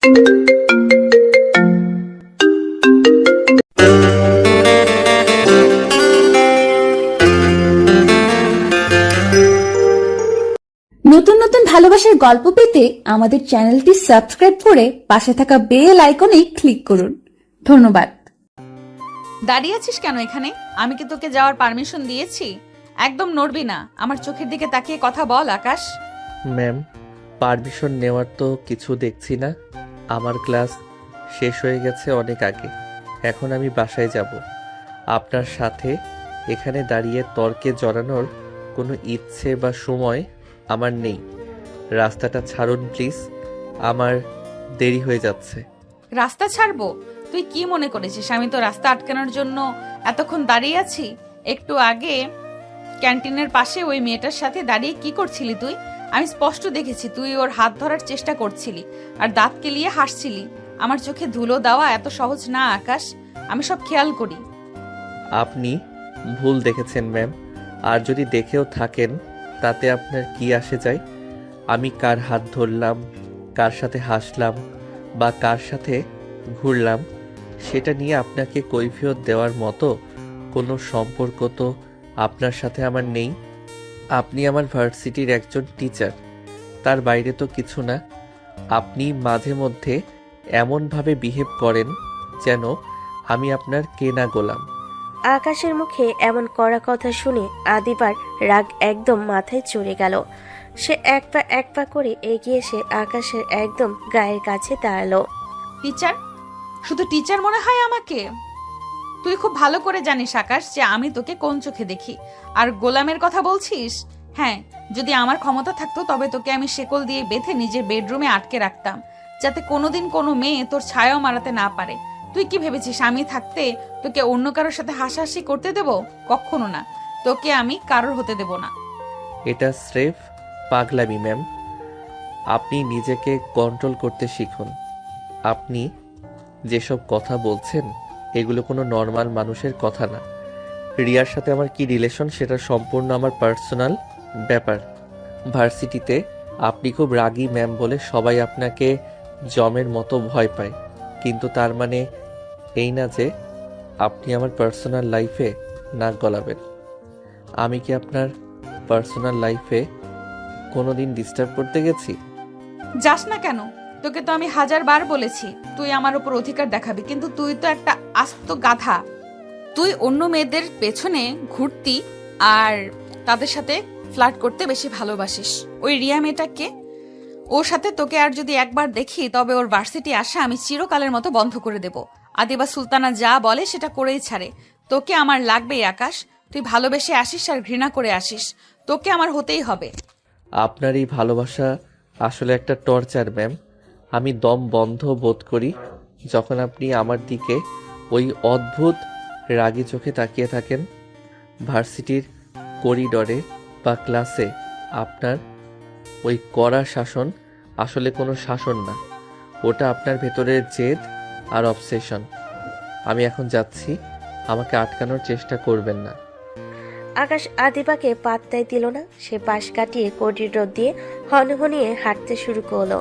নতুন নতুন ভালোবাসার গল্প পেতে আমাদের চ্যানেলটি সাবস্ক্রাইব করে পাশে থাকা বেল আইকনে ক্লিক করুন। ধন্যবাদ। দাঁড়িয়ে আছিস কেন এখানে? আমি কি তোকে যাওয়ার পারমিশন দিয়েছি? একদম নড়বি না। আমার চোখের দিকে তাকিয়ে কথা বল আকাশ। ম্যাম, পারমিশন নেওয়ার তো কিছু দেখছি না। আমার ক্লাস শেষ হয়ে গেছে অনেক আগে। এখন আমি বাসায় যাব। আপনার সাথে এখানে দাঁড়িয়ে তর্কে জড়ানোর কোনো ইচ্ছে বা সময় আমার নেই। রাস্তাটা ছাড়ুন প্লিজ, আমার দেরি হয়ে যাচ্ছে। রাস্তা ছাড়বো? তুই কি মনে করেছিস আমি তো রাস্তা আটকানোর জন্য এতক্ষণ দাঁড়িয়ে আছি? একটু আগে ক্যান্টিনের পাশে ওই মেয়েটার সাথে দাঁড়িয়ে কি করছিলি তুই? আমি স্পষ্ট দেখেছি তুই ওর হাত ধরার চেষ্টা করছিলি আর দাঁত কেলিয়ে হাসছিলি। আমার চোখে ধুলো দেওয়া এত সহজ না আকাশ, আমি সব খেয়াল করি। আপনি ভুল দেখেছেন ম্যাম, আর যদি দেখেও থাকেন তাতে আপনার কি আসে যায়? আমি কার হাত ধরলাম, কার সাথে হাসলাম বা কার সাথে ঘুরলাম সেটা নিয়ে আপনাকে কৈফিয়ত দেওয়ার মতো কোনো সম্পর্ক তো আপনার সাথে আমার নেই। আপনি আমার ভার্সিটির একজন টিচার, তার বাইরে তো কিছু না। আপনি মাঝে মধ্যে এমনভাবে বিহেভ করেন যেন আমি আপনার কেনা গোলাম। আকাশের মুখে এমন কড়া কথা শুনে আদিবার রাগ একদম মাথায় চড়ে গেল। সে এক পা করে এগিয়ে এসে আকাশের একদম গায়ের কাছে দাঁড়ালো। টিচার? শুধু টিচার মনে হয় আমাকে? তুই খুব ভালো করে জানিস আকাশ যে আমি তোকে কোন চোখে দেখি। আর গোলামের কথা বলছিস? হ্যাঁ, যদি আমার ক্ষমতা থাকতো তবে তোকে আমি শেকল দিয়ে বেঁধে নিজের বেডরুমে আটকে রাখতাম, যাতে কোনোদিন কোনো মেয়ে তোর ছায়াও মারাতে না পারে। তুই কি ভেবেছিস আমি থাকতে তোকে অন্য কারোর সাথে হাসাহাসি করতে দেব? কখনো না। তোকে আমি কারোর হতে দেব না। এটা স্রেফ পাগলামি ম্যাম। আপনি নিজেকে কন্ট্রোল করতে শিখুন। আপনি যেসব কথা বলছেন এগুলো কোনো নর্মাল মানুষের কথা না। রিয়ার সাথে আমার কি রিলেশন সেটা সম্পূর্ণ আমার পার্সোনাল ব্যাপার। ভার্সিটিতে আপনি খুব রাগী ম্যাম বলে সবাই আপনাকে জমের মতো ভয় পায়, কিন্তু তার মানে এই না যে আপনি আমার পার্সোনাল লাইফে নাক গলাবেন। আমি কি আপনার পার্সোনাল লাইফে কোনোদিন ডিস্টার্ব করতে গেছি? যাস না কেন? তোকে তো আমি 1000 বার বলেছি তুই আমার উপর অধিকার দেখাবি, কিন্তু তুই তো একটা আস্ত গাধা। তুই অন্য মেয়েদের পেছনে ঘুরতি আর তাদের সাথে ফ্লার্ট করতে বেশি ভালোবাসিস। ওই রিয়া মেয়েটাকে, ওর সাথে তোকে আর যদি একবার দেখি তবে ওর ভার্সিটি আসা আমি চিরকালের মতো বন্ধ করে দেব। আদিবা সুলতানা যা বলে সেটা করেই ছাড়ে। তোকে আমার লাগবেই আকাশ। তুই ভালোবেসে আসিস আর ঘৃণা করে আসিস, তোকে আমার হতেই হবে। আপনার এই ভালোবাসা আসলে একটা টর্চার ম্যাম। আমি দম বন্ধ বোধ করি যখন আপনি আমার দিকে ওই অদ্ভুত রাগী চোখে তাকিয়ে থাকেন। ভার্সিটির করিডরে বা ক্লাসে আপনার ওই কড়া শাসন আসলে কোনো শাসন না, ওটা আপনার ভেতরের জেদ আর অবসেশন। আমি এখন যাচ্ছি, আমাকে আটকানোর চেষ্টা করবেন না। আকাশ আদিবাকে পাত্তাই দিল না। সে পাশ কাটিয়ে করিডোর দিয়ে হনহনিয়ে হাঁটতে শুরু করলো।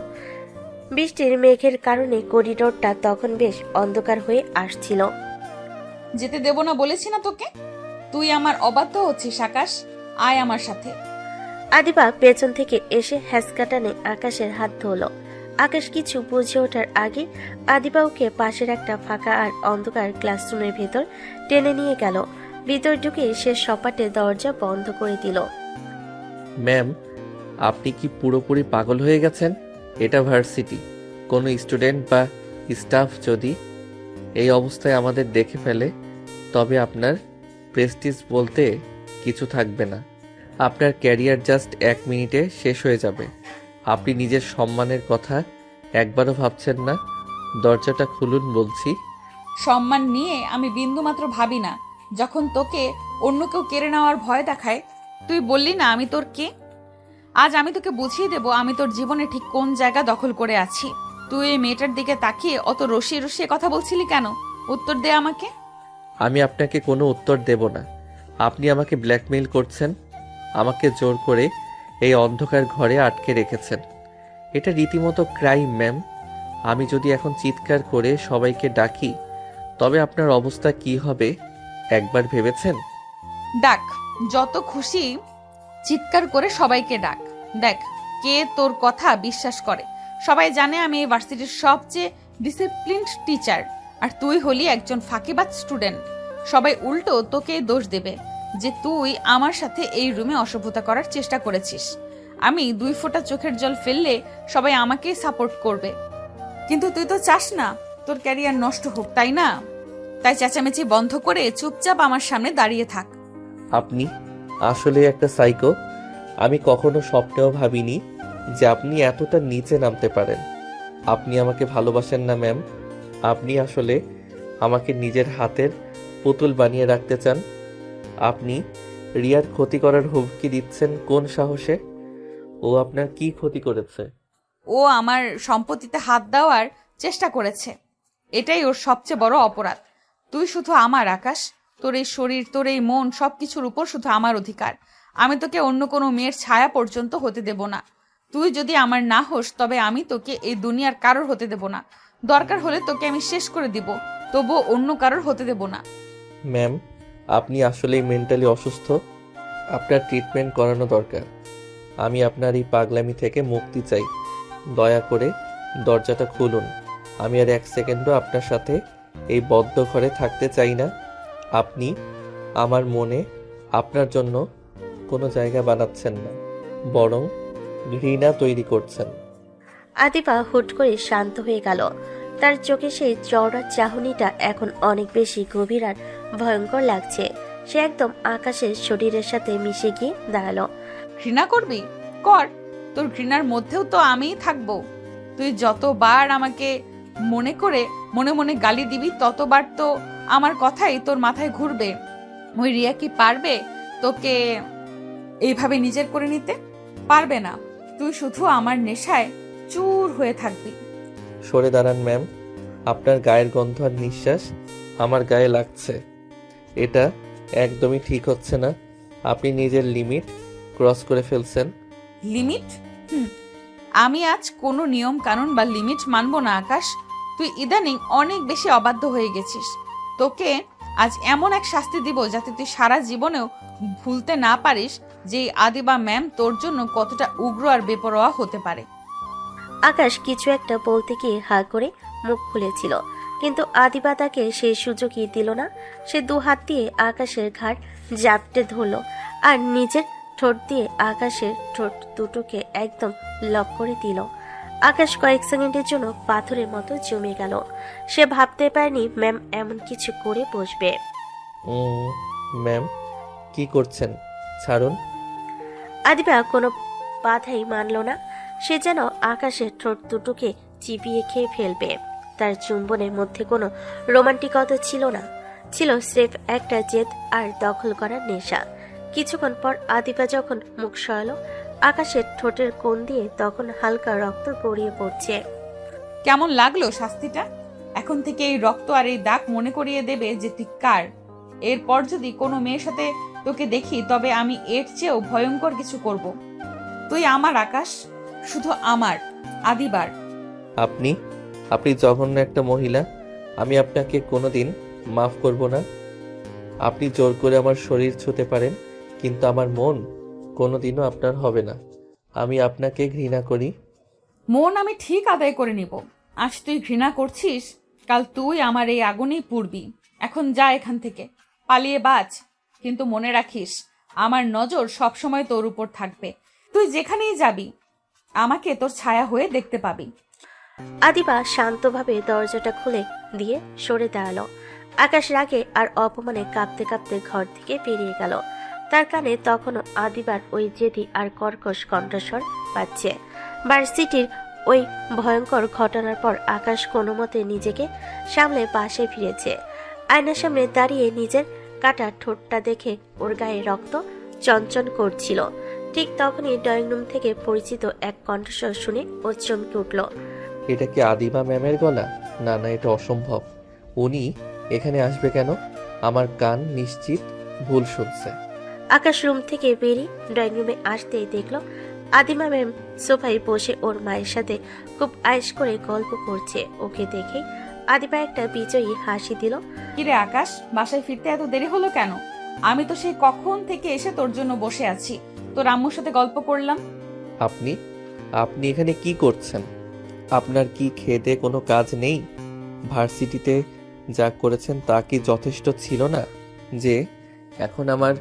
বৃষ্টির মেঘের কারণে করিডোরটা তখন বেশ অন্ধকার হয়ে আসছিল। যেতে দেব না বলেছি না তোকে? তুই আমার অবাধ্য হচ্ছিস আকাশ। আয় আমার সাথে। আদিবা পেছন থেকে এসে হ্যাঁচকা টানে আকাশের হাত ধরল। আকাশ কিছু বুঝে ওঠার আগে আদিবা ওকে পাশের একটা ফাঁকা আর অন্ধকার ক্লাসরুমের ভেতর টেনে নিয়ে গেল। ভিতর ঢুকে সে সপাটে দরজা বন্ধ করে দিল। ম্যাম, আপনি কি পুরোপুরি পাগল হয়ে গেছেন? এটা ভার্সিটি। কোনো স্টুডেন্ট বা স্টাফ যদি এই অবস্থায় আমাদের দেখে ফেলে তবে আপনার প্রেস্টিজ বলতে কিছু থাকবে না। আপনার ক্যারিয়ার জাস্ট 1 মিনিটে শেষ হয়ে যাবে। আপনি নিজের সম্মানের কথা একবারও ভাবছেন না? দরজাটা খুলুন বলছি। সম্মান নিয়ে আমি বিন্দুমাত্র ভাবি না। যখন তোকে অন্য কেউ কেড়ে নেওয়ার ভয় দেখায়, তুই বললি না আমি তোর কে। আজ আমি তোকে বুঝিয়ে দেব আমি তোর জীবনে ঠিক কোন জায়গা দখল করে আছি। তুই এই মেয়েটার দিকে তাকিয়ে অত রসিয়ে রসিয়ে কথা বলছিলি কেন? উত্তর দে আমাকে। আমি আপনাকে কোনো উত্তর দেব না। আপনি আমাকে ব্ল্যাকমেইল করছেন, আমাকে জোর করে এই অন্ধকার ঘরে আটকে রেখেছেন। এটা রীতিমতো ক্রাইম ম্যাম। আমি যদি এখন চিৎকার করে সবাইকে ডাকি তবে আপনার অবস্থা কি হবে একবার ভেবেছেন? ডাক, যত খুশি চিৎকার করে সবাইকে ডাক। দেখ কে তোর কথা বিশ্বাস করে। সবাই জানে আমি এই ভার্সিটির সবচেয়ে ডিসিপ্লিনড টিচার, আর তুই হলি একজন ফাঁকিবাজ স্টুডেন্ট। সবাই উল্টো তোকে দোষ দেবে যে তুই আমার সাথে এই রুমে অসভ্যতা করার চেষ্টা করেছিস। আমি 2 ফোঁটা চোখের জল ফেললে সবাই আমাকেই সাপোর্ট করবে, কিন্তু তুই তো চাস না তোর ক্যারিয়ার নষ্ট হোক, তাই না? তাই চেঁচামেচি বন্ধ করে চুপচাপ আমার সামনে দাঁড়িয়ে থাক। আপনি আসলে একটা সাইকো। আমি কখনো স্বপ্নেও ভাবিনি যে আপনি এতটা নিচে নামতে পারেন। আপনি আমাকে ভালোবাসেন না ম্যাম। আপনি আসলে আমাকে নিজের হাতের পুতুল বানিয়ে রাখতে চান। আপনি রিয়ার ক্ষতি করার হুমকি দিচ্ছেন কোন সাহসে? ও আপনার কি ক্ষতি করেছে? ও আমার সম্পত্তিতে হাত দেওয়ার চেষ্টা করেছে, এটাই ওর সবচেয়ে বড় অপরাধ। তুই শুধু আমার আকাশ, তোর এই শরীর, তোর এই মন, সবকিছুর উপর শুধু আমার অধিকার। আমি তোকে অন্য কোনো মেয়ের ছায়া পর্যন্ত হতে দেব না। তুই যদি আমার না হোস তবে আমি তোকে এই দুনিয়ার কারোর হতে দেব না। দরকার হলে তোকে আমি শেষ করে দিব, তবুও অন্য কারোর হতে দেব না। ম্যাম, আপনি আসলেই মেন্টালি অসুস্থ। আপনার ট্রিটমেন্ট করানো দরকার। আমি আপনার এই পাগলামি থেকে মুক্তি চাই। দয়া করে দরজাটা খুলুন। আমি আর 1 সেকেন্ডও আপনার সাথে এই বদ্ধ ঘরে থাকতে চাই না। আপনি আমার মনে আপনার জন্য কোনো জায়গা বানাচ্ছেন না, বরং ঘৃণা তৈরি করছেন। আদিবা হুট করে শান্ত হয়ে গেল। তার চোখে সেই চওড়া চাহনিটা এখন অনেক বেশি গভীর আর ভয়ঙ্কর লাগছে। সে একদম আকাশের শরীরের সাথে মিশে গিয়ে দাঁড়ালো। ঘৃণা করবি? কর, তোর ঘৃণার মধ্যেও তো আমিই থাকবো। তুই যতবার আমাকে মনে করে মনে মনে গালি দিবি ততবার তো আমার কথাই তোর মাথায় ঘুরবে। ওই রিয়া কি পারবে তোকে এইভাবে নিজের করে নিতে? পারবে না। তুই শুধু আমার নেশায় চুর হয়ে থাকবি। সরে দাঁড়ান ম্যাম। আপনার গায়ের গন্ধ আর নিঃশ্বাস আমার গায়ে লাগছে। এটা একদমই ঠিক হচ্ছে না। আপনি নিজের লিমিট ক্রস করে ফেলছেন। লিমিট? আমি আজ কোনো নিয়ম কানুন বা লিমিট মানবো না আকাশ। তুই ইদানিং অনেক বেশি অবাধ্য হয়ে গেছিস। তোকে আজ এমন এক শাস্তি দিব যাতে তুই সারা জীবনেও ভুলতে না পারিস যে আদিবা ম্যাম তোর জন্য কতটা উগ্র আর বেপরোয়া হতে পারে। আকাশ কিছু একটা বলতে গিয়ে হা করে মুখ খুলেছিল, কিন্তু আদিবা তাকে সেই সুযোগই দিল না। সে 2 হাত দিয়ে আকাশের ঘাড় জাপটে ধরল আর নিজের ঠোঁট দিয়ে আকাশের ঠোঁট দুটোকে একদম লক করে দিল। আকাশ কয়েক সেকেন্ডের জন্য পাথরের মতো জমে গেল। সে ভাবতে পারেনি ম্যাম এমন কিছু করে বসবে। ম্যাম, কি করছেন? ছাড়ুন। আদিবা কোনো বাধাই মানল না। সে যেন আকাশের ঠোঁট দুটোকে চিবিয়ে খেয়ে ফেলবে। তার চুম্বনের মধ্যে কোনো রোমান্টিকতা ছিল না, ছিল স্রেফ একটা জেদ আর দখল করার নেশা। কিছুক্ষণ পর আদিবা যখন মুখ সরালো আকাশের ঠোঁটের কোণ দিয়ে, তখন হালকা রক্ত গড়িয়ে পড়ছে। কেমন লাগলো শাস্তিটা? এখন থেকে এই রক্ত আর এই দাগ মনে করিয়ে দেবে যে তুই কার। এরপর যদি কোনো মেয়ের সাথে তোকে দেখি তবে আমি এর চেয়েও ভয়ঙ্কর কিছু করব। তুই আমার আকাশ, শুধু আমার, আদিবার। আপনি জঘন্য একটা মহিলা। আমি আপনাকে কোনোদিন মাফ করব না। আপনি জোর করে আমার শরীর ছুঁতে পারেন, কিন্তু আমার মন কোনোদিনও আপনার হবে না। আমি আপনাকে ঘৃণা করি। মন আমি ঠিক আদায় করে নিব। আজ তুই ঘৃণা করছিস, কাল তুই আমার এই আগুনেই পুড়বি। এখন যা এখান থেকে, পালিয়ে বাঁচ। কিন্তু মনে রাখিস আমার নজর সবসময় তোর উপর থাকবে। তুই যেখানেই যাবি আমাকে তোর ছায়া হয়ে দেখতে পাবি। আদিবা শান্তভাবে দরজাটা খুলে দিয়ে সরে দাঁড়ালো। আকাশ রাগে আর অপমানে কাঁপতে কাঁপতে ঘর থেকে বেরিয়ে গেল। তার কানে তখনও আদিবার ওই জেদি আর কর্কশ কণ্ঠস্বর পাচ্ছে। ভার্সিটির ওই ভয়ঙ্কর ঘটনার পর আকাশ কোনো মতে নিজেকে সামলে পাশে ফিরেছে। আয়নার সামনে দাঁড়িয়ে নিজের কাটা ঠোঁটটা দেখে ওর গায়ে রক্ত চঞ্চন করছিল। ঠিক তখনই ড্রয়িং রুম থেকে পরিচিত এক কণ্ঠস্বর শুনে ও চমকে উঠল। এটা কি আদিবা ম্যামের গলা? না না, এটা অসম্ভব। উনি এখানে আসবে কেন? আমার কান নিশ্চিত ভুল শুনছে। আকাশ রুম থেকে বেরিয়ে ড্রয়িং রুমে আসতেই দেখল আদিমা ম্যাম সোফায় বসে ওর মায়ের সাথে খুব আয়েশ করে গল্প করছে। ওকে দেখে আদিবা একটা বিজয়ী হাসি দিল। কিরে আকাশ, বাসায় ফিরতে এত দেরি হলো কেন? আমি তো সেই কখন থেকে এসে তোর জন্য বসে আছি, তোর আম্মুর সাথে গল্প করলাম। আপনি আপনি এখানে কি করছেন? আপনার কি খেতে কোনো কাজ নেই? ভার্সিটিতে যা করেছেন তা কি যথেষ্ট ছিল না যে এখন আমার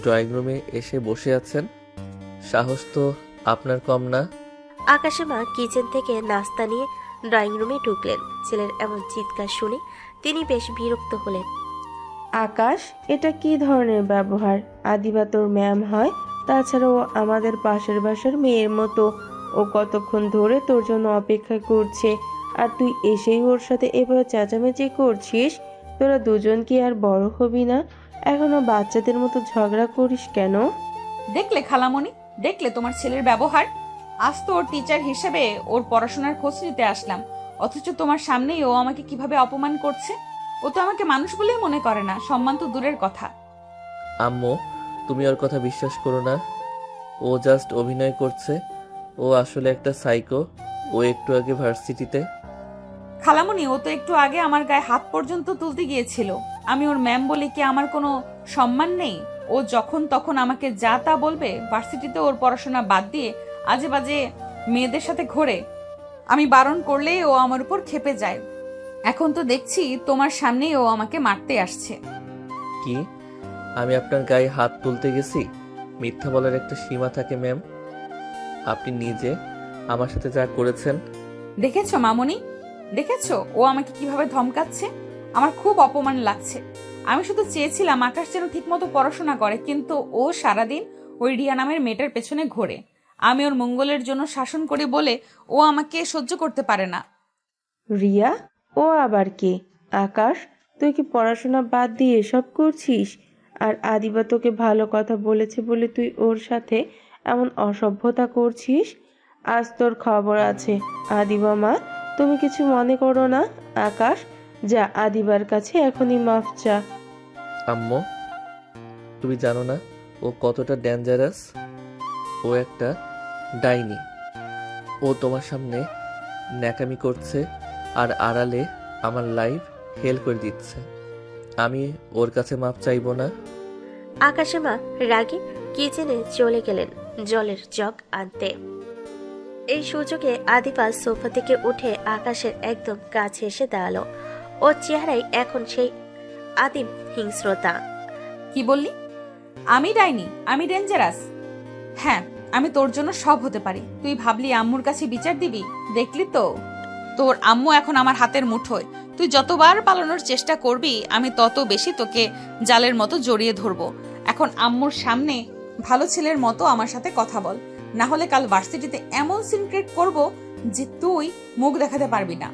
ড্রয়িং রুমে এসে বসে আছেন? সাহস তো আপনার কম না। আকাশের মা কিচেন থেকে নাস্তা নিয়ে ড্রয়িং রুমে ঢুকলেন। ছেলের এমন চিৎকার শুনে তিনি বেশ বিরক্ত হলেন। আকাশ, এটা কি ধরনের ব্যবহার? আদিবা তোর ম্যাম হয়, তাছাড়াও আমাদের পাশের বাসার মেয়ের মতো। ও কতক্ষণ ধরে তোর জন্য অপেক্ষা করছে, আর তুই এসেই ওর সাথে এভাবে চেঁচামেচি করছিস? তোরা দুজন কি আর বড় হবি না? এখনো বাচ্চাদের মতো ঝগড়া করিস কেন? দেখলে খালামণি, দেখলে তোমার ছেলের ব্যবহার। আজ তো ওর টিচার হিসেবে ওর পড়াশোনার খোঁজ নিতে আসলাম, অথচ তোমার সামনেই ও আমাকে কিভাবে অপমান করছে। ও তো আমাকে মানুষ বলেই মনে করে না, সম্মান তো দূরের কথা। আম্মু, তুমি ওর কথা বিশ্বাস করো না। ও জাস্ট অভিনয় করছে। ও আসলে একটা সাইকো। ও একটু আগে ভার্সিটিতে খালামণি, ও তো একটু আগে আমার গায়ে হাত পর্যন্ত তুলতে গিয়েছিল। আমি ওর ম্যাম বলে কি আমার কোনো সম্মান নেই? ও যখন তখন আমাকে যা তা বলবে। ভার্সিটিতে ওর পড়াশোনা বাদ দিয়ে আজে বাজে মেয়েদের সাথে ঘোরে। আমি বারণ করলেই ও আমার উপর ক্ষেপে যায়। এখন তো দেখছি তোমার সামনেই ও আমাকে মারতে আসছে। কি আমি আপনার গায়ে হাত তুলতে গেছি? মিথ্যা বলার একটা সীমা থাকে ম্যাম। আপনি নিজে আমার সাথে যা করেছেন। দেখেছো মামনি, দেখেছো ও আমাকে কিভাবে ধমকাচ্ছে? আমার খুব অপমান লাগছে। আমি শুধু চেয়েছিলাম আকাশ যেন ঠিকমতো পড়াশোনা করে, কিন্তু ও সারাদিন ওই রিয়া নামের মেয়েটার পেছনে ঘোরে। আমি ওর মঙ্গলের জন্য শাসন করি বলে ও আমাকে সহ্য করতে পারে না। রিয়া? ও আবার কে? আকাশ, তুই কি পড়াশোনা বাদ দিয়ে এসব করছিস? আর আদিবা তোকে ভালো কথা বলেছে বলে তুই ওর সাথে এমন অসভ্যতা করছিস? আজ তোর খবর আছে। আদিবা মা, তুমি কিছু মনে করো না। আকাশ, যা আদিবার কাছে এখনই মাফ চা। আম্মু, তুমি জানো না ও কতটা ডেঞ্জারাস। ও একটা ডাইনি। ও তোমার সামনে ন্যাকামি করছে আর আড়ালে আমার লাইফ হেল করে দিচ্ছে। আমি ওর কাছে মাপ চাইবো না। আকাশে মা রাগে কিচেনে চলে গেলেন জলের জগ আনতে। এই সুযোগে আদিবা সোফা থেকে উঠে আকাশের একদম কাছে এসে দাঁড়ালো। ওর চেহারায় এখন সেই আদিম হিংস্রতা। কি বললি? আমি ডাইনি? আমি ডেঞ্জারাস? হ্যাঁ, আমি তোর জন্য সব হতে পারি। তুই ভাবলি আম্মুর কাছে বিচার দিবি? দেখলি তো, তোর আম্মু এখন আমার হাতের মুঠোয়। তুই যতবার পালানোর চেষ্টা করবি আমি তত বেশি তোকে জালের মতো জড়িয়ে ধরবো। এখন আম্মুর সামনে ভালো ছেলের মতো আমার সাথে কথা বল, না হলে কাল ভার্সিটিতে এমন সিন ক্রিয়েট করব যে তুই মুখ দেখাতে পারবি না।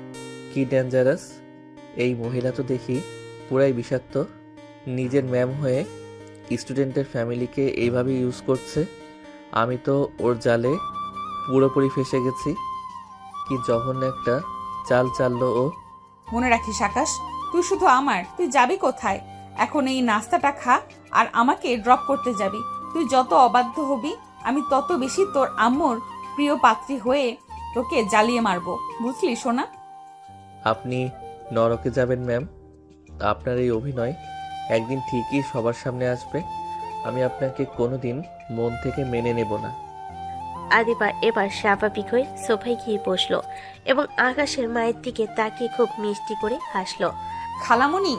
কি ডেঞ্জারাস? এই মহিলা তো দেখি পুরাই বিষাক্ত। নিজের ম্যাম হয়ে স্টুডেন্টের ফ্যামিলিকে এইভাবে ইউজ করছে। আমি তো ওর জালে পুরোপুরি ফেসে গেছি। কি জঘন্য একটা চাল চাললো ও। মনে রাখিস আকাশ, তুই শুধু আমার। তুই যাবি কোথায়? এখন এই নাস্তাটা খা আর আমাকে ড্রপ করতে যাবি। তুই যত অবাধ্য হবি আমি তত বেশি তোর আম্মুর প্রিয় পাত্রী হয়ে তোকে জ্বালিয়ে মারবো, বুঝলি সোনা? আপনি নরকে যাবেন ম্যাম। আপনার এই অভিনয় একদিন ঠিকই সবার সামনে আসবে। আমি আপনাকে কোনোদিন মন থেকে মেনে নেব না। আদিবা এবার স্বাভাবিক হয়ে সোফায় গিয়ে বসলো এবং আকাশের মায়ের দিকে তাকিয়ে খুব মিষ্টি করে হাসলো। খালামণি,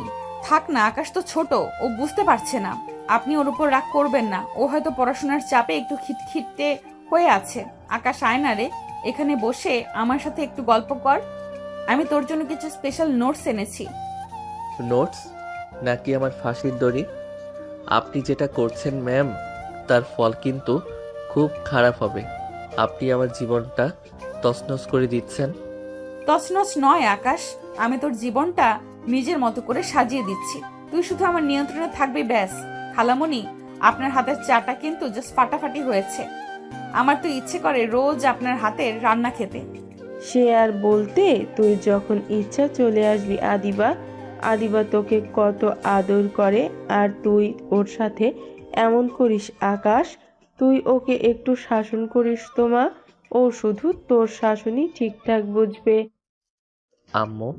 থাক না, আকাশ তো ছোট, ও বুঝতে পারছে না। আপনি ওর উপর রাগ করবেন না। ও হয়তো পড়াশোনার চাপে একটু খিটখিটে হয়ে আছে। আকাশ, আয় না রে, এখানে বসে আমার সাথে একটু গল্প কর। আমি তোর জন্য কিছু স্পেশাল নোটস এনেছি। নোটস নাকি আমার ফাঁসির দড়ি? আপনি যেটা করছেন ম্যাম, তার ফল কিন্তু খুব খারাপ হবে। আপনি আমার জীবনটা তছনছ করে দিচ্ছেন। তছনছ নয় আকাশ, আমি তোর জীবনটা নিজের মতো করে সাজিয়ে দিচ্ছি। তুই শুধু আমার নিয়ন্ত্রণে থাকবি, ব্যাস। খালামণি, আপনার হাতের চাটা কিন্তু জাস্ট ফাটাফাটি হয়েছে। আমার তো ইচ্ছে করে রোজ আপনার হাতের রান্না খেতে। সে আর বলতে, তুই যখন ইচ্ছা চলে আসবি। আদিবা, আদিবা তোকে কত আদর করে আর তুই ওর সাথে এমন করিস। আকাশ, তুই ওকে একটু শাসন করিস তো মা, ও শুধু তোর শাসনই ঠিকঠাক বুঝবে। আম্মু,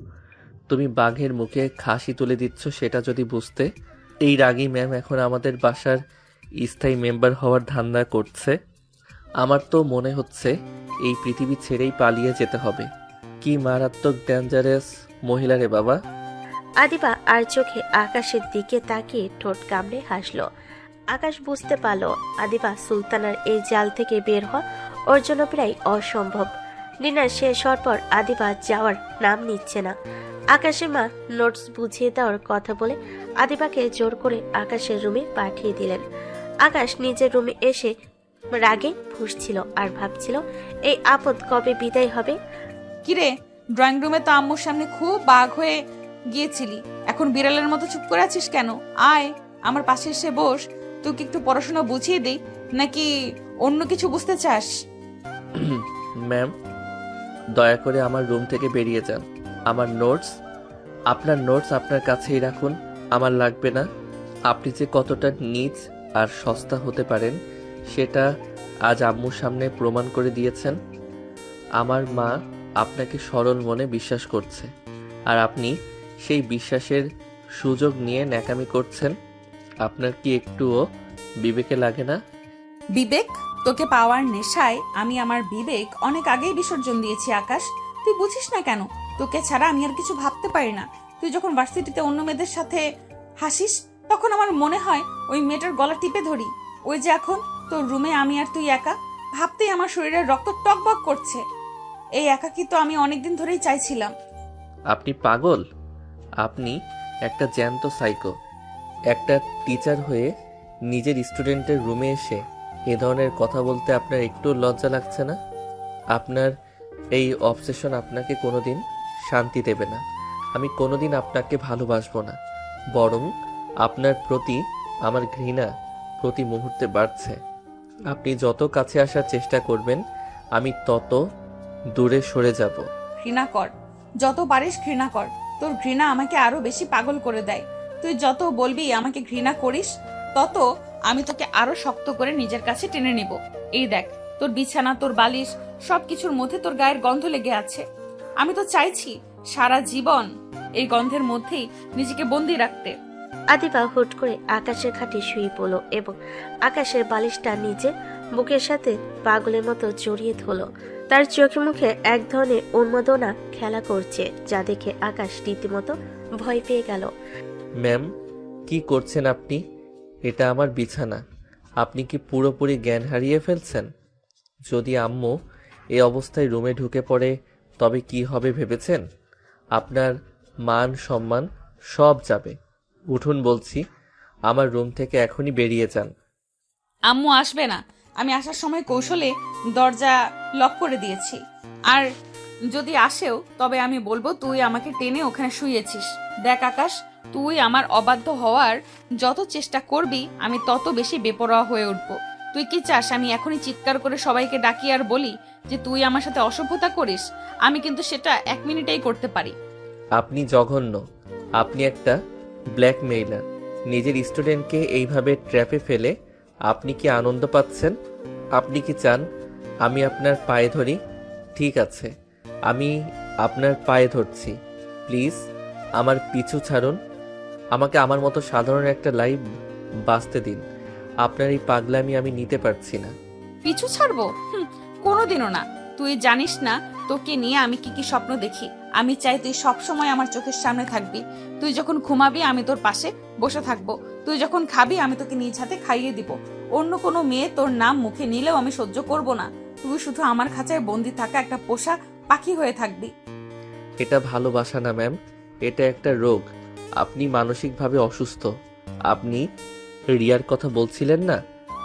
তুমি বাঘের মুখে খাসি তুলে দিচ্ছ সেটা যদি বুঝতে। এই রাগী ম্যাম এখন আমাদের বাসার স্থায়ী মেম্বার হওয়ার ধান্দা করছে। আমার তো মনে হচ্ছে এই পৃথিবী ছেড়েই পালিয়ে যেতে হবে। কি মারাত্মক ডেঞ্জারাস মহিলা রে বাবা। আদিবা আর চোখে আকাশের দিকে তাকিয়ে ঠোঁট কামড়ে হাসলো। আকাশ বুঝতে পারলো আদিবা সুলতানার এই জাল থেকে বের হওয়া ওর জন্য প্রায় অসম্ভব। ডিনার শেষ হওয়ার পর আদিবা যাওয়ার নাম নিচ্ছে না। আকাশের মা নোটস বুঝিয়ে দেওয়ার কথা বলে আদিবাকে জোর করে আকাশের রুমে পাঠিয়ে দিলেন। আকাশ নিজের রুমে এসে রাগে ফুঁসছিল আর ভাবছিল এই আপদ কবে বিদায় হবে। কিরে, ড্রয়িং রুমে তো আম্মুর সামনে খুব বাঘ হয়ে গিয়েছিলি, এখন বিড়ালের মতো চুপ করে আছিস কেন? আয় আমার পাশে এসে বস, তোকে একটু পড়াশোনা বুঝিয়ে দেই, নাকি অন্য কিছু বুঝতে চাস? ম্যাম, দয়া করে আমার রুম থেকে বেরিয়ে যান। আপনার নোটস আপনার কাছেই রাখুন, আমার লাগবে না। আপনি যে কতটা নীচ আর সস্তা হতে পারেন সেটা আজ আম্মুর সামনে প্রমাণ করে দিয়েছেন। আমার মা আপনাকে সরল মনে বিশ্বাস করছে, আর আপনি সেই বিশ্বাসের সুযোগ নিয়ে ন্যাকামি করছেন। আপনার কি একটুও বিবেকে লাগে না? বিবেক? তোকে পাওয়ার নেশায় আমি আমার বিবেক অনেক আগেই বিসর্জন দিয়েছি আকাশ। তুই বুঝিস না কেন? তোকে ছাড়া আমি আর কিছু ভাবতে পারি না। তুই যখন ভার্সিটিতে অন্য মেয়েদের সাথে হাসিস তখন আমার মনে হয় ওই মেয়েটার গলা টিপে ধরি। ওই যে এখন তোর রুমে আমি আর তুই একা, ভাবতেই আমার শরীরের রক্ত টকবক করছে। এই একাকী তো আমি অনেকদিন ধরেই চাইছিলাম। আপনি পাগল? আপনি একটা জ্যান্ত সাইকো। একটা টিচার হয়ে নিজের স্টুডেন্টের রুমে এসে এ ধরনের কথা বলতে আপনার একটু লজ্জা লাগছে না? আপনার এই অবসেশন আপনাকে কোনোদিন শান্তি দেবে না। আমি কোনোদিন আপনাকে ভালোবাসবো না, বরং আপনার প্রতি আমার ঘৃণা প্রতি মুহূর্তে বাড়ছে। আপনি যত কাছে আসার চেষ্টা করবেন আমি তত দূরে সরে যাব। ঘৃণা কর, যত পারিস ঘৃণা কর। তোর ঘৃণা আমাকে আরো বেশি পাগল করে দেয়। তুই যত বলবি আমাকে ঘৃণা করিস, তত আমি তোকে আরো শক্ত করে নিজের কাছে টেনে নিব। এই দেখ, তোর বিছানা, তোর বালিশ, সবকিছুর মধ্যে তোর গায়ের গন্ধ লেগে আছে। আমি তো চাইছি সারা জীবন এই গন্ধের মধ্যেই নিজেকে বন্দি রাখতে। আদিবা হুট করে আকাশের খাটে শুয়ে পড়ল এবং আকাশের বালিশটা নিজে বুকের সাথে পাগলের মতো জড়িয়ে ধরল। তার চোখে মুখে এক ধরনের উন্মাদনা খেলা করছে, যা দেখে আকাশ রীতিমতো ভয় পেয়ে গেল। ম্যাম, কি করছেন আপনি? এটা আমার বিছানা। আপনি কি পুরোপুরি জ্ঞান হারিয়ে ফেলছেন? যদি আম্মু এই অবস্থায় রুমে ঢুকে পড়ে তবে কি হবে ভেবেছেন? আপনার মান সম্মান সব যাবে। উঠুন বলছি, আমার রুম থেকে এখনই বেরিয়ে যান। আম্মু আসবে না। আমি আসার সময় কৌশলে দরজা লক করে দিয়েছি। আর যদি আসেও তবে আমি বলবো তুই আমাকে টেনে ওখানে শুয়েছিস। দেখ আকাশ, তুই আমার অবাধ্য হওয়ার যত চেষ্টা করবি আমি তত বেশি বেপরোয়া হয়ে উঠবো। তুই কি চাস আমি এখনই চিৎকার করে সবাইকে ডাকি আর বলি যে তুই আমার সাথে অসভ্যতা করিস? আমি কিন্তু সেটা 1 মিনিটেই করতে পারি। আপনি জঘন্য। আপনি একটা ব্ল্যাকমেইলার। নিজের স্টুডেন্টকে এইভাবে ট্র্যাপে ফেলে আপনি কি আনন্দ পাচ্ছেন? আপনি কি চান আমি আপনার পায়ে ধরি? ঠিক আছে, আমি আপনার পায়ে ধরছি। প্লিজ আমার পিছু ছাড়ুন। আমাকে আমার মতো সাধারণ একটা লাইফ বাঁচতে দিন। আপনার এই পাগলামি আমি নিতে পারছি না। পিছু ছাড়বো? কোনোদিনও না। তুই জানিস না তোকে নিয়ে আমি কি কি স্বপ্ন দেখি। আমি চাই তুই সবসময় আমার চোখের সামনে থাকবি। তুই যখন ঘুমাবি আমি তোর পাশে বসে থাকবো। তুই যখন খাবি আমি তোকে নিজ হাতে খাইয়ে দিব। অন্য কোনো মেয়ে তোর নাম মুখে নিলেও আমি সহ্য করব না। তুই শুধু আমার খাঁচায় বন্দি থাকা একটা পোষা পাখি হয়ে থাকবি। এটা ভালোবাসা না ম্যাম, এটা একটা রোগ। আপনি মানসিকভাবে অসুস্থ। আপনি রিয়ার কথা বলছিলেন না?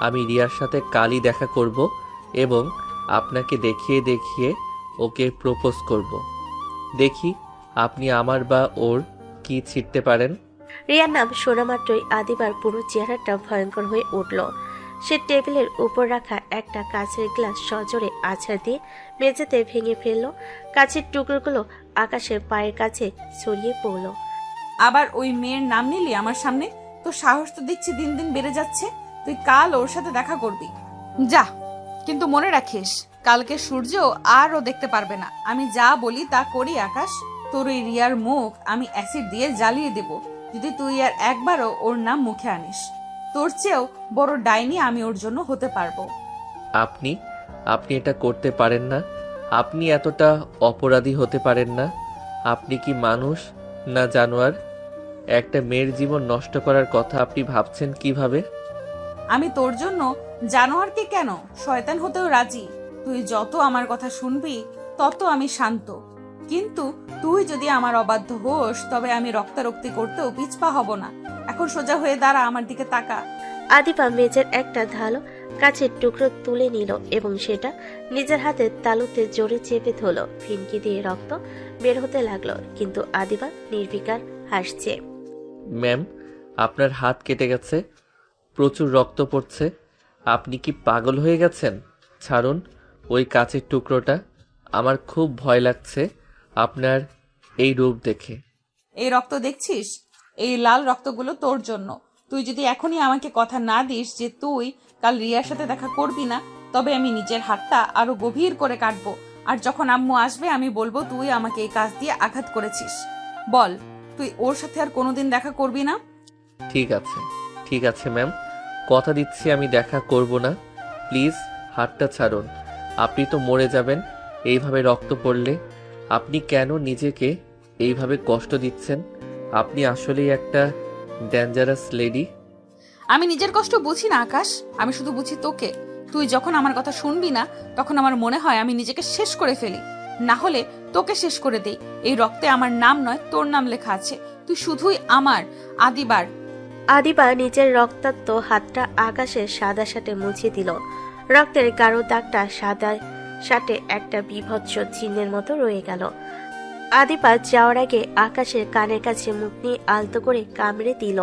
আমি রিয়ার সাথে কালই দেখা করব এবং আপনাকে দেখিয়ে দেখিয়ে ওকে প্রপোজ করব। দেখি আপনি আমার বা ওর কি ছিটতে পারেন। রিয়ার নাম শোনা মাত্রই আদিবার পুরো চেহারাটা ভয়ঙ্কর হয়ে উঠল। সে টেবিলের উপর রাখা একটা কাঁচের গ্লাস সজোরে আছাড় দিয়ে মেঝেতে ভেঙে ফেলল। কাঁচের টুকরোগুলো আকাশের পায়ের কাছে ছড়িয়ে পড়ল। আবার ওই মেয়ের নাম নিলি আমার সামনে? তোর সাহস তো দেখছি দিন দিন বেড়ে যাচ্ছে। তুই কাল ওর সাথে দেখা করবি। যা, কিন্তু মনে রাখিস কালকে সূর্য আরও দেখতে পারবে না। আমি যা বলি তা করি আকাশ। তোর ওই রিয়ার মুখ আমি অ্যাসিড দিয়ে জ্বালিয়ে দেব যদি তুই আর একবারও ওর নাম মুখে আনিস। তোর চেয়েও বড় ডাইনি আমি ওর জন্য হতে পারবো। আপনি আপনি এটা করতে পারেন না। আপনি এতটা অপরাধী হতে পারেন না। আপনি কি মানুষ না জানোয়ার? একটা মেয়ের জীবন নষ্ট করার কথা আপনি ভাবছেন কিভাবে? আমি তোর জন্য জানোয়ারকে কেন, শয়তান হতেও রাজি। তুই যত আমার কথা শুনবি তত আমি শান্ত। কিন্তু তুই যদি আমার অবাধ্য হোস তবে আমি রক্তারক্তি করতেও পিছপা হব না। এখন সোজা হয়ে দাঁড়া, আমার দিকে তাকা। আদিবা মেজের একটা ধালো কাছের টুকরো তুলে নিল এবং সেটা নিজের হাতের তালুতে জোরে চেপে ধরল। ফিনকি দিয়ে রক্ত বের হতে লাগলো, কিন্তু আদিবা নির্বিকার হাসছে। ম্যাম, আপনার হাত কেটে গেছে, প্রচুর রক্ত পড়ছে। আপনি কি পাগল হয়ে গেছেন? ছাড়ুন ওই কাচের টুকরোটা। আমার খুব ভয় লাগছে আপনার এই রূপ দেখে। এই রক্ত দেখছিস? এই লাল রক্তগুলো তোর জন্য। তুই যদি এখনই আমাকে কথা না দিস যে তুই কাল রিয়ার সাথে দেখা করবি না, তবে আমি নিজের হাতটা আরো গভীর করে কাটবো। আর যখন আম্মু আসবে আমি বলবো তুই আমাকে এই কাজ দিয়ে আঘাত করেছিস। বল, তুই ওর সাথে আর কোনোদিন দেখা করবি না? ঠিক আছে ম্যাম, কথা দিচ্ছি আমি দেখা করব না। প্লিজ হাতটা ছাড়ুন। আপনি তো মরে যাবেন এইভাবে রক্ত পড়লে। আপনি কেন নিজেকে এইভাবে কষ্ট দিচ্ছেন? আপনি আসলেই একটা ডেঞ্জারাস লেডি। আমি নিজের কষ্ট বুঝি না আকাশ, আমি শুধু বুঝি তোকে। তুই যখন আমার কথা শুনবি না তখন আমার মনে হয় আমি নিজেকে শেষ করে ফেলি, না হলে তোকে শেষ করে দেই। এই রক্তে আমার নাম নয় তোর নাম লেখা আছে। তুই শুধুই আমার। আদিবার। আদিবা নিজের রক্তাক্ত হাতটা আকাশের সাদা শার্টে মুছে দিল। রক্তের গাঢ় দাগটা সাদা শার্টে একটা বিভৎস চিহ্নের মতো রয়ে গেল। আদিবা যাওয়ার আগে আকাশের কানের কাছে মুখ নিয়ে আলতো করে কামড়ে দিল।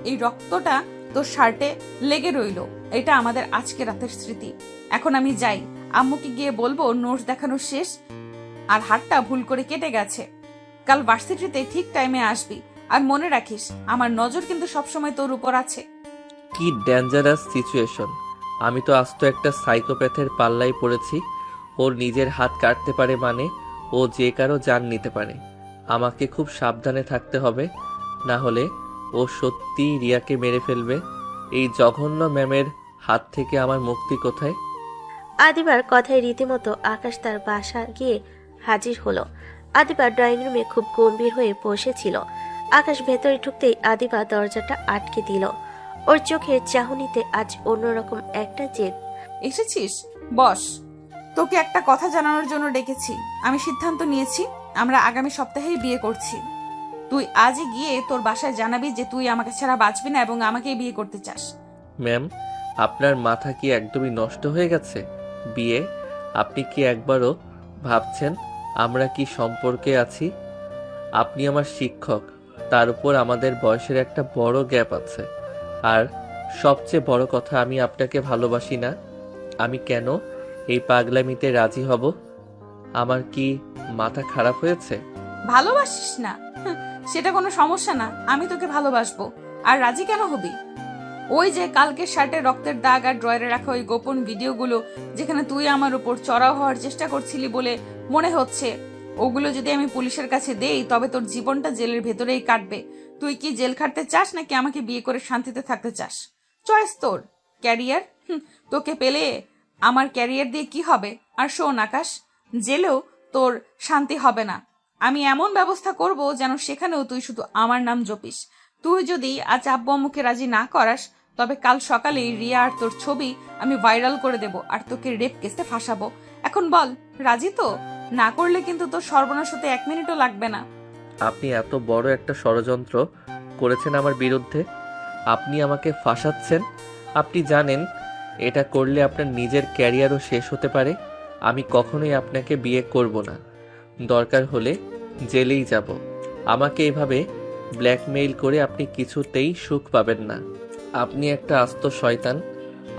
এই রক্তটা তোর শার্টে লেগে রইলো। এটা আমাদের আজকে রাতের স্মৃতি। এখন আমি যাই, আম্মুকে গিয়ে বলবো নোটস দেখানো শেষ আর হাতটা ভুল করে কেটে গেছে। কাল ভার্সিটিতে ঠিক টাইমে আসবি। আর মনে রাখিস আমার নজর কিন্তু সবসময় তোর উপর আছে। কি ডেঞ্জারাস সিচুয়েশন! আমি তো আজ তো একটা সাইকোপ্যাথের পাল্লায় পড়েছি। ওর নিজের হাত কাটতে পারে মানে ও যে কারো জান নিতে পারে। আমাকে খুব সাবধানে থাকতে হবে, না হলে ও সত্যি রিয়াকে মেরে ফেলবে। এই জঘন্য ম্যামের হাত থেকে আমার মুক্তি কোথায়? আদিবার কথায় রীতিমতো আকাশ তার বাসা গিয়ে হাজির হলো। আদিবা ড্রয়িং রুমে খুব গম্ভীর হয়ে বসেছিল। আকাশ ভেতরে ঢুকতেই আদিবা দরজাটা আটকে দিল। ওর চোখের চাহনিতে আজ অন্যরকম একটা জেদ। এসেছিস? বস। তোকে একটা কথা জানানোর জন্য ডেকেছি। আমি সিদ্ধান্ত নিয়েছি আমরা আগামী সপ্তাহেই বিয়ে করছি। তুই আজই গিয়ে তোর বাসায় জানাবি যে তুই আমাকে ছাড়া বাঁচবি না এবং আমাকেই বিয়ে করতে চাস। ম্যাম, আপনার মাথা কি একদমই নষ্ট হয়ে গেছে? বিয়ে? আপনি কি একবারও ভাবছেন আমরা কি সম্পর্কে আছি? আপনি আমার শিক্ষক, তার উপর আমাদের বয়সের একটা বড় গ্যাপ আছে। আর সবচেয়ে বড় কথা, আমি আপনাকে ভালোবাসি না। আমি কেন এই পাগলামিতে রাজি হব? আমার কি মাথা খারাপ হয়েছে? ভালোবাসিস না? সেটা কোনো সমস্যা না, আমি তোকে ভালোবাসবো। আর রাজি কেন হবি? ওই যে কালকের শার্টে রক্তের দাগ আর ড্রয়ারে রাখা ওই গোপন ভিডিওগুলো যেখানে তুই আমার উপর চড়াও হওয়ার চেষ্টা করছিলি বলে মনে হচ্ছে, ওগুলো যদি আমি পুলিশের কাছে দেই তবে তোর জীবনটা জেলের ভেতরেই কাটবে। তুই কি জেল খাটতে চাস নাকি আমাকে বিয়ে করে শান্তিতে থাকতে চাস? চয়েস তোর। ক্যারিয়ার? তোকে পেলে আমার ক্যারিয়ার দিয়ে কি হবে? আর শোন আকাশ, জেলেও তোর শান্তি হবে না। আমি এমন ব্যবস্থা করব যেন সেখানেও তুই শুধু আমার নাম জপিস। তুই যদি আজ আব্বু আম্মুকে রাজি না করাস তবে কাল সকালেই রিয়া আর তোর ছবি আমি ভাইরাল করে দেব আর তোকে রেপ কেসে ফাঁসাবো। এখন বল, রাজি তো? না করলে কিন্তু তোর সর্বনাশ হতে 1 মিনিটও লাগবে না। আপনি এত বড় একটা ষড়যন্ত্র করেছেন আমার বিরুদ্ধে। আপনি আমাকে ফাঁসাচ্ছেন। আপনি জানেন এটা করলে আপনার নিজের ক্যারিয়ারও শেষ হতে পারে। আমি কখনোই আপনাকে বিয়ে করব না। দরকার হলে জেলেই যাব। আমাকে এভাবে ব্ল্যাকমেইল করে আপনি কিছুতেই সুখ পাবেন না। আপনি একটা আস্ত শয়তান।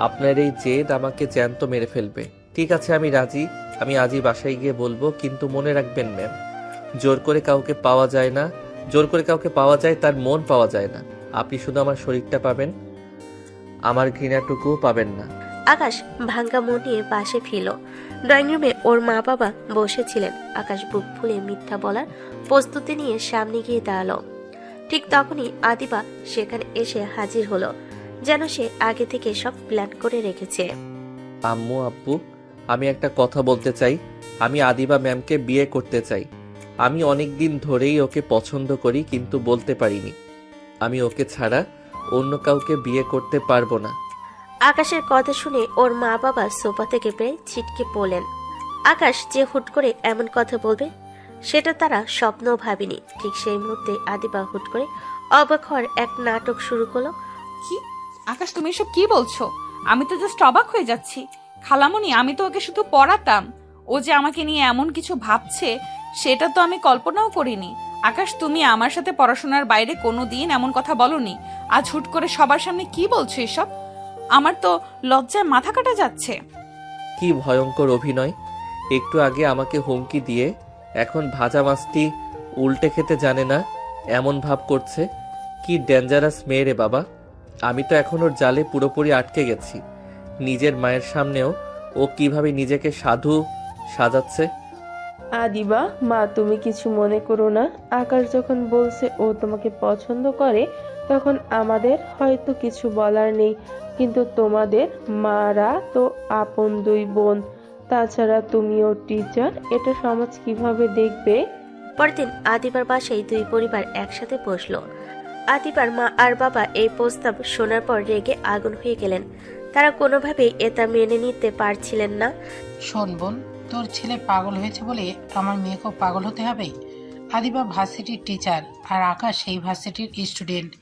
আপনার এই জেদ আমাকে জ্যান্ত মেরে ফেলবে। ঠিক আছে, আমি রাজি। আমি আজই বাসায় গিয়ে বলবো, কিন্তু মনে রাখবেন ম্যাম, জোর করে কাউকে পাওয়া যায় না। জোর করে কাউকে পাওয়া যায়, তার মন পাওয়া যায় না। আপনি শুধু আমার শরীরটা পাবেন, আমার ঘৃণাটুকুও পাবেন না। আকাশ ভাঙ্গা মন নিয়ে পাশে ফিরল। ড্রয়িং রুমে ওর মা বাবা বসেছিলেন। আকাশ বুক ফুলে মিথ্যা বলার প্রস্তুতি নিয়ে সামনে গিয়ে দাঁড়ালো। ঠিক তখনই আদিবা সেখানে এসে হাজির হলো, যেন সে আগে থেকে সব প্ল্যান করে রেখেছে। আম্মু আব্বু, আমি একটা কথা বলতে চাই। আমি আদিবা ম্যামকে বিয়ে করতে চাই। আমি অনেক দিন ধরেই ওকে পছন্দ করি, কিন্তু বলতে পারিনি। আমি ওকে ছাড়া অন্য কাউকে বিয়ে করতে পারবো না। আকাশের কথা শুনে ওর মা বাবা সোফা থেকে প্রায় ছিটকে পড়লেন। আকাশ যে হুট করে এমন কথা বলবে সেটা তারা স্বপ্নও ভাবেনি। ঠিক সেই মুহূর্তে আদিবা হুট করে অবাক হওয়ার এক নাটক শুরু করলো। কি আকাশ, তুমি এসব কি বলছো? আমি তো জাস্ট অবাক হয়ে যাচ্ছি। খালামণি, আমি তো ওকে শুধু পড়াতাম। ও যে আমাকে নিয়ে এমন কিছু ভাবছে সেটা তো আমি কল্পনাও করিনি। আকাশ, তুমি আমার সাথে পড়াশোনার বাইরে কোনোদিন এমন কথা বলনি। আজ হুট করে সবার সামনে কি বলছো এসব? আমার তো লজ্জায় মাথা কাটা যাচ্ছে। কি ভয়ঙ্কর অভিনয়! একটু আগে আমাকে হুমকি দিয়ে এখন ভাজা মাছটি উল্টে খেতে জানে না এমন ভাব করছে। কি ডেঞ্জারাস মেয়ে রে বাবা! আমি তো এখন ওর জালে পুরোপুরি আটকে গেছি। নিজের মায়ের সামনেও ও কিভাবে নিজেকে সাধু সাজাচ্ছে। আদিবা, মা তুমি কিছু মনে করো না। আকাশ যখন বলছে ও তোমাকে পছন্দ করে, তখন আমাদের হয়তো কিছু বলার নেই, কিন্তু তোমাদের মারা তো আপন দুই বোন। তাছাড়া তুমিও টিচার, এটা সমাজ কিভাবে দেখবে? পরদিন আদিবার বাসায় দুই পরিবার একসাথে বসলো। আদিবার মা আর বাবা এই প্রস্তাব শোনার পর রেগে আগুন হয়ে গেলেন। তারা কোনোভাবেই এটা মেনে নিতে পারছিলেন না। শোন বোন, তোর ছেলে পাগল হয়েছে বলে আমার মেয়েকেও পাগল হতে হবে? আদিবা ভার্সিটির টিচার আর আকাশ সেই ভার্সিটির স্টুডেন্ট।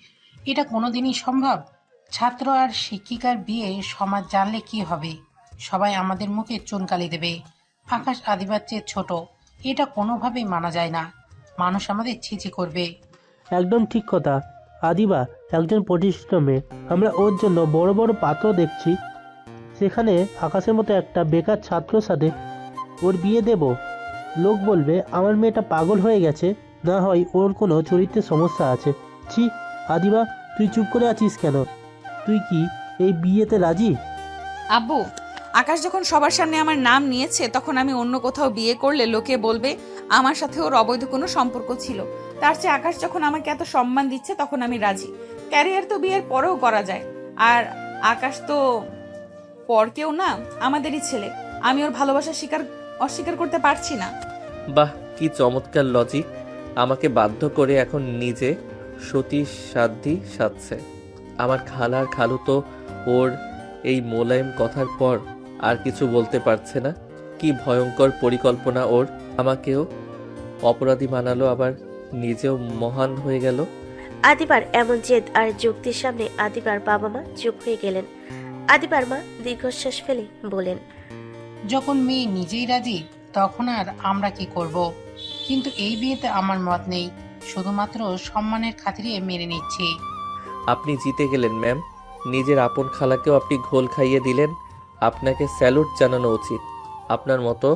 এটা কোনোদিনই সম্ভব? ছাত্র আর শিক্ষিকার বিয়ে সমাজ জানলে কি হবে? সবাই আমাদের মুখে চুনকালি দেবে। আকাশ আদিবার চেয়ে ছোট, এটা কোনোভাবেই মানা যায় না। মানুষ আমাদের ছিছি করবে। একদম ঠিক কথা। আদিবা একজন প্রতিষ্ঠিত মেয়ে, আমরা ওর জন্য বড় বড় পাত্র দেখছি, সেখানে আকাশের মতো একটা বেকার ছাত্রর সাথে ওর বিয়ে দেব? লোক বলবে আমার মেয়েটা পাগল হয়ে গেছে, না হয় ওর কোনো চরিত্রের সমস্যা আছে। ছি, আদিবা তুই চুপ করে আছিস কেন? তুই কি এই বিয়েতে রাজি? আব্বু, আকাশ যখন সবার সামনে আমার নাম নিয়েছে, তখন আমি অন্য কোথাও বিয়ে করলে লোকে বলবে আমার সাথে ওর অবৈধ কোনো সম্পর্ক ছিল। তার চেয়ে আকাশ যখন আমাকে এত সম্মান দিচ্ছে, তখন আমি রাজি। ক্যারিয়ার তো বিয়ের পরেও করা যায়। আর আকাশ তো পর কেউ না, আমাদেরই ছেলে। আমি ওর ভালোবাসা অস্বীকার করতে পারছি না। বাহ, কি চমৎকার লজিক! আমাকে বাধ্য করে এখন নিজে সতী সাধ্যি সাধছে। আমার খালার খালু তো ওর এই মোলায়েম কথার পর আর কিছু বলতে পারছে না। কি ভয়ঙ্কর পরিকল্পনা ওর! আমাকেও অপরাধী বানালো, আবার নিজেও মহান হয়ে গেল। আদিবার এমন জেদ আর যুক্তির সামনে আদিবার বাবা মা চুপ হয়ে গেলেন। আদিবার মা দীর্ঘশ্বাস ফেলে বলেন, যখন মেয়ে নিজেই রাজি, তখন আর আমরা কি করব? কিন্তু এই বিয়েতে আমার মত নেই। শুধুমাত্র সম্মানের খাতিরে মেনে নিচ্ছি। আপনি জিতে গেলেন ম্যাম। নিজের আপন খালাকেও আপনি ঘোল খাইয়ে দিলেন। আপনাকে স্যালুট জানানো উচিত। আপনার মতো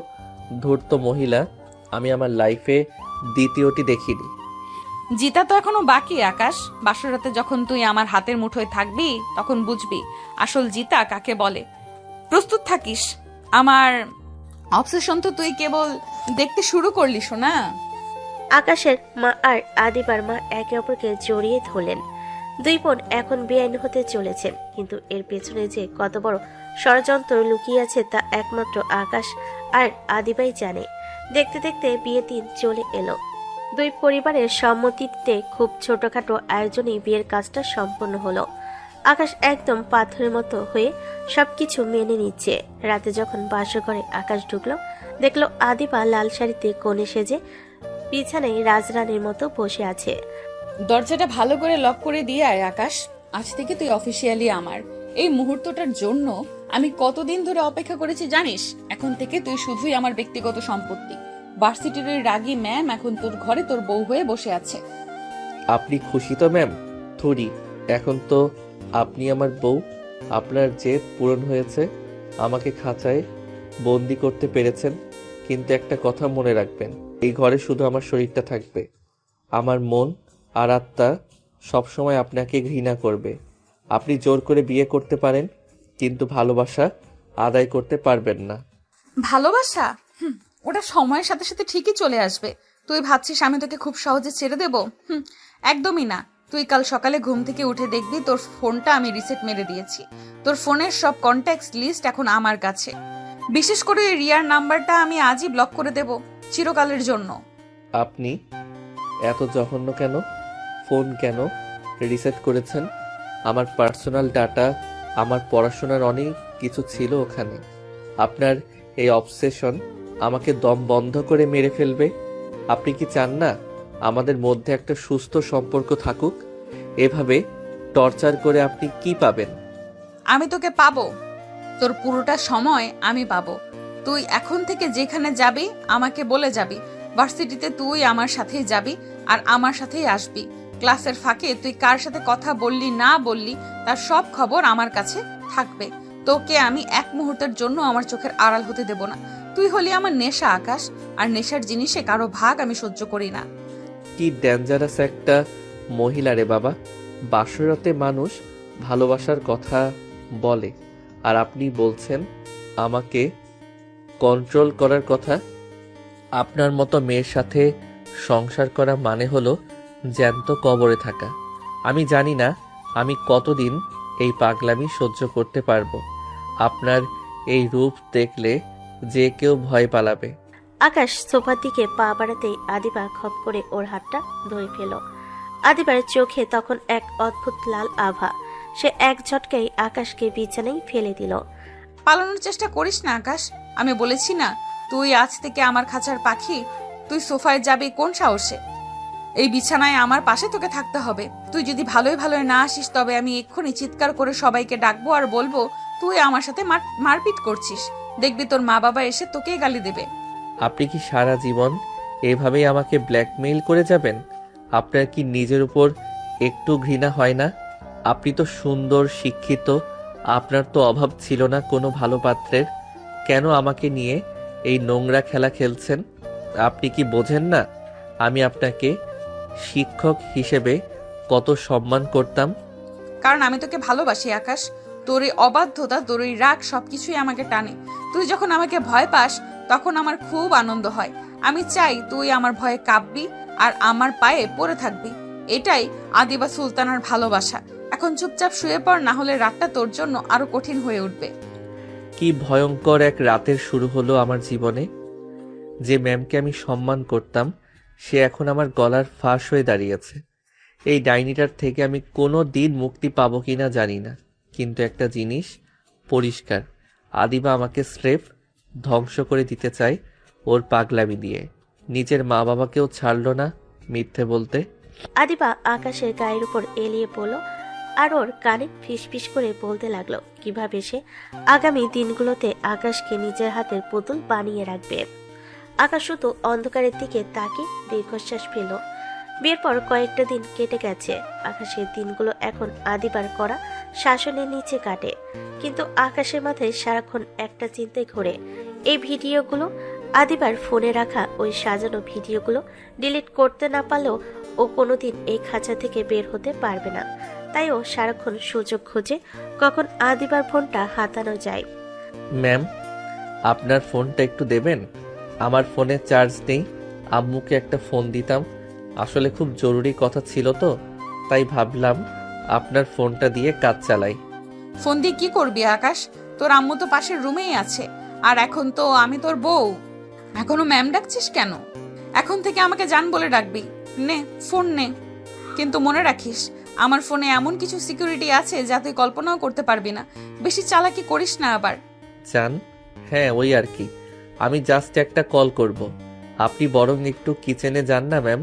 ধূর্ত মহিলা আমি আমার লাইফে দ্বিতীয়টি দেখিনি। জিতা তো এখনো বাকি আকাশ। বাসরাতে যখন তুই আমার হাতের মুঠোয় থাকবি, তখন বুঝবি আসল জিতা কাকে বলে। প্রস্তুত থাকিস। আমার অবসেশন তো তুই কেবল দেখতে শুরু করলি, শোনা। আকাশের মা আর আদিবার মা একে অপরকে জড়িয়ে ধরলেন। দুই বোন এখন বেআইন হতে চলেছেন, কিন্তু এর পেছনে যে কত বড় ষড়যন্ত্র লুকিয়ে আছে তা একমাত্র আকাশ আর আদিবাই জানে। দেখতে দেখতে বিয়ের দিন চলে এলো। দুই পরিবারের সম্মতিতে খুব ছোটখাটো আয়োজনেই বিয়ের কাজটা সম্পন্ন হলো। আকাশ একদম পাথরের মতো হয়ে সবকিছু মেনে নিচ্ছে। রাতে যখন বাসর ঘরে আকাশ ঢুকলো, দেখলো আদিবা লাল শাড়িতে কনে সেজে বিছানায় রাজরানীর মতো বসে আছে। দরজাটা ভালো করে লক করে দিয়ে আয় আকাশ। আজ থেকে তুই অফিসিয়ালি আমার। এই মুহূর্তটার জন্য আমি কতদিন ধরে অপেক্ষা করেছি জানিস? এখন থেকে তুই শুধুই আমার ব্যক্তিগত সম্পত্তি। ভার্সিটির রাগী ম্যাম এখন তোর ঘরে তোর বউ হয়ে বসে আছে। আপনি খুশি তো ম্যাম? থরি, এখন তো আপনি আমার বউ। আপনার জেদ পূরণ হয়েছে। আমাকে খাঁচায় বন্দি করতে পেরেছেন, কিন্তু একটা কথা মনে রাখবেন, এই ঘরে শুধু আমার শরীরটা থাকবে। আমার মন আর আত্মা সবসময় আপনাকে ঘৃণা করবে। আপনি জোর করে বিয়ে করতে পারেন, কিন্তু ভালোবাসা আদায় করতে পারবেন না। ভালোবাসা? ওটা সময়ের সাথে সাথে ঠিকই চলে আসবে। তুই ভাবছিস আমি তোকে খুব সহজে ছেড়ে দেব? একদমই না। তুই কাল সকালে ঘুম থেকে উঠে দেখবি তোর ফোনটা আমি রিসেট মেরে দিয়েছি। তোর ফোনের সব কন্ট্যাক্ট লিস্ট এখন আমার কাছে। বিশেষ করে রিয়ার নাম্বারটা আমি আজই ব্লক করে দেব, চিরকালের জন্য। আপনি এত জঘন্য কেন? ফোন কেন রিসেট করেছেন? আমার পার্সোনাল ডাটা, আমার পড়াশোনার অনেক কিছু ছিল ওখানে। আপনার এই অবসেশন আমাকে দম বন্ধ করে মেরে ফেলবে। আপনি কি চান না আমাদের মধ্যে একটা সুস্থ সম্পর্ক থাকুক? এভাবে টর্চার করে আপনি কি পাবেন? আমি তোকে পাবো, তোর পুরোটা সময় আমি পাবো। তুই এখন থেকে যেখানে যাবি আমাকে বলে যাবি। ভার্সিটিতে তুই আমার সাথেই যাবি আর আমার সাথেই আসবি। ক্লাসের ফাঁকে তুই কার সাথে কথা বললি না বললি তার সব খবর আমার কাছে থাকবে। তোকে আমি এক মুহূর্তের জন্য আমার চোখের আড়াল হতে দেব না। তুই হলি আমার নেশা আকাশ, আর নেশার জিনিসে কারো ভাগ আমি সহ্য করি না। কি ডেঞ্জারাস একটা মহিলা রে বাবা। বাসরাতে মানুষ ভালোবাসার কথা বলে আর আপনি বলছেন আমাকে কন্ট্রোল করার কথা। আপনার মতো মেয়ের সাথে সংসার করা মানে হলো জ্যান্ত কবরে থাকা। আমি জানি না আমি কতদিন এই পাগলামি সহ্য করতে পারবো। আপনার এই রূপ দেখলে যে কেউ ভয় পালাবে। আকাশ সোফার দিকে পা বাড়াতেই আদিবা খপ করে ওর হাতটা ধরে ফেল। আদিবার চোখে তখন এক অদ্ভুত লাল আভা। সে এক ঝটকায় আকাশকে বিছানায় ফেলে দিল। পালানোর চেষ্টা করিস না আকাশ। আমি বলেছি না তুই আজ থেকে আমার খাঁচার পাখি। তুই সোফায় যাবি কোন সাহসে? এই বিছানায় আমার পাশে তোকে থাকতে হবে। তুই যদি ভালোই ভালোই না আসিস তবে আমি এক্ষুনি চিৎকার করে সবাইকে ডাকবো আর বলবো তুই আমার সাথে মারপিট করছিস। দেখবি তোর মা বাবা এসে তোকেই গালি দেবে। আপনি কি সারা জীবন এভাবেই আমাকে ব্ল্যাকমেইল করে যাবেন? আপনার কি নিজের উপর একটু ঘৃণা হয় না? আপনি তো সুন্দর, শিক্ষিত, আপনার তো অভাব ছিল না কোনো ভালো পাত্রের। কেন আমাকে নিয়ে এই নোংরা খেলা খেলছেন? আপনি কি বোঝেন না আমি আপনাকে শিক্ষক হিসেবে কত সম্মান করতাম? কারণ আমি তোকে ভালোবাসি আকাশ। তোর এই অবাধ্যতা, তোর এই রাগ সবকিছুই আমাকে টানে। তুই যখন আমাকে ভয় পাস তখন আমার খুব আনন্দ হয়। আমি চাই তুই আমার ভয়ে কাঁপবি আর আমার পায়ে পড়ে থাকবি। এটাই আদিবা সুলতানার ভালোবাসা। এখন চুপচাপ শুয়ে পড়, না হলে রাতটা তোর জন্য আরো কঠিন হয়ে উঠবে। কি ভয়ঙ্কর এক রাতের শুরু হলো আমার জীবনে। যে ম্যামকে আমি সম্মান করতাম সে এখন আমার গলার ফাঁস হয়ে দাঁড়িয়েছে। এই ডাইনিটার থেকে আমি কোনো দিন মুক্তি পাবো কিনা জানি না, কিন্তু একটা জিনিস পরিষ্কার, আদিবা আমাকে স্রেফ ধ্বংস করে দিতে চায় ওর পাগলামি দিয়ে। নিজের মা বাবাকেও ছাড়লো না মিথ্যে বলতে। আদিবা আকাশের গায়ের উপর এলিয়ে পড়ল আর ওর কানে ফিসফিস করে বলতে লাগলো কিভাবে সে আগামী দিনগুলোতে আকাশকে নিজের হাতের পুতুল বানিয়ে রাখবে। আকাশ শুধু অন্ধকারের দিকে তাকিয়ে দীর্ঘশ্বাস ফেল। বিয়ের পর কয়েকটা দিন কেটে গেছে। আকাশের দিনগুলো এখন আদিবার করা শাসনের নিচে কাটে, কিন্তু আকাশের মাথায় সারাক্ষণ একটা চিন্তায় ঘোরে। এই ভিডিওগুলো, আদিবার ফোনে রাখা ওই সাজানো ভিডিওগুলো ডিলিট করতে না পারলেও ও কোনোদিন এই খাঁচা থেকে বের হতে পারবে না। তাই ও সারাক্ষণ সুযোগ খোঁজে কখন আদিবার ফোনটা হাতানো যায়। ম্যাম, আপনার ফোনটা একটু দেবেন? আমার ফোনে চার্জ নেই। আম্মুকে একটা ফোন দিতাম, আসলে খুব জরুরি কথা ছিল তো, তাই ভাবলাম আপনার ফোনটা দিয়ে কাজ চালাই। ফোন দিয়ে কি করবি আকাশ? তোর আম্মু তো পাশের রুমেই আছে, আর এখন তো আমি তোর বউ। এখনো ম্যাম ডাকছিস কেন? এখন থেকে আমাকে জান বলে ডাকবি। নে ফোন নে, কিন্তু মনে রাখিস আমার ফোনে এমন কিছু সিকিউরিটি আছে যা তুই কল্পনাও করতে পারবি না। বেশি চালাকি করিস না আবার। চান? হ্যাঁ, ওই আর কি। আমি জাস্ট একটা কল করব। আপনি বরং একটু কিচেনে যান না ম্যাম।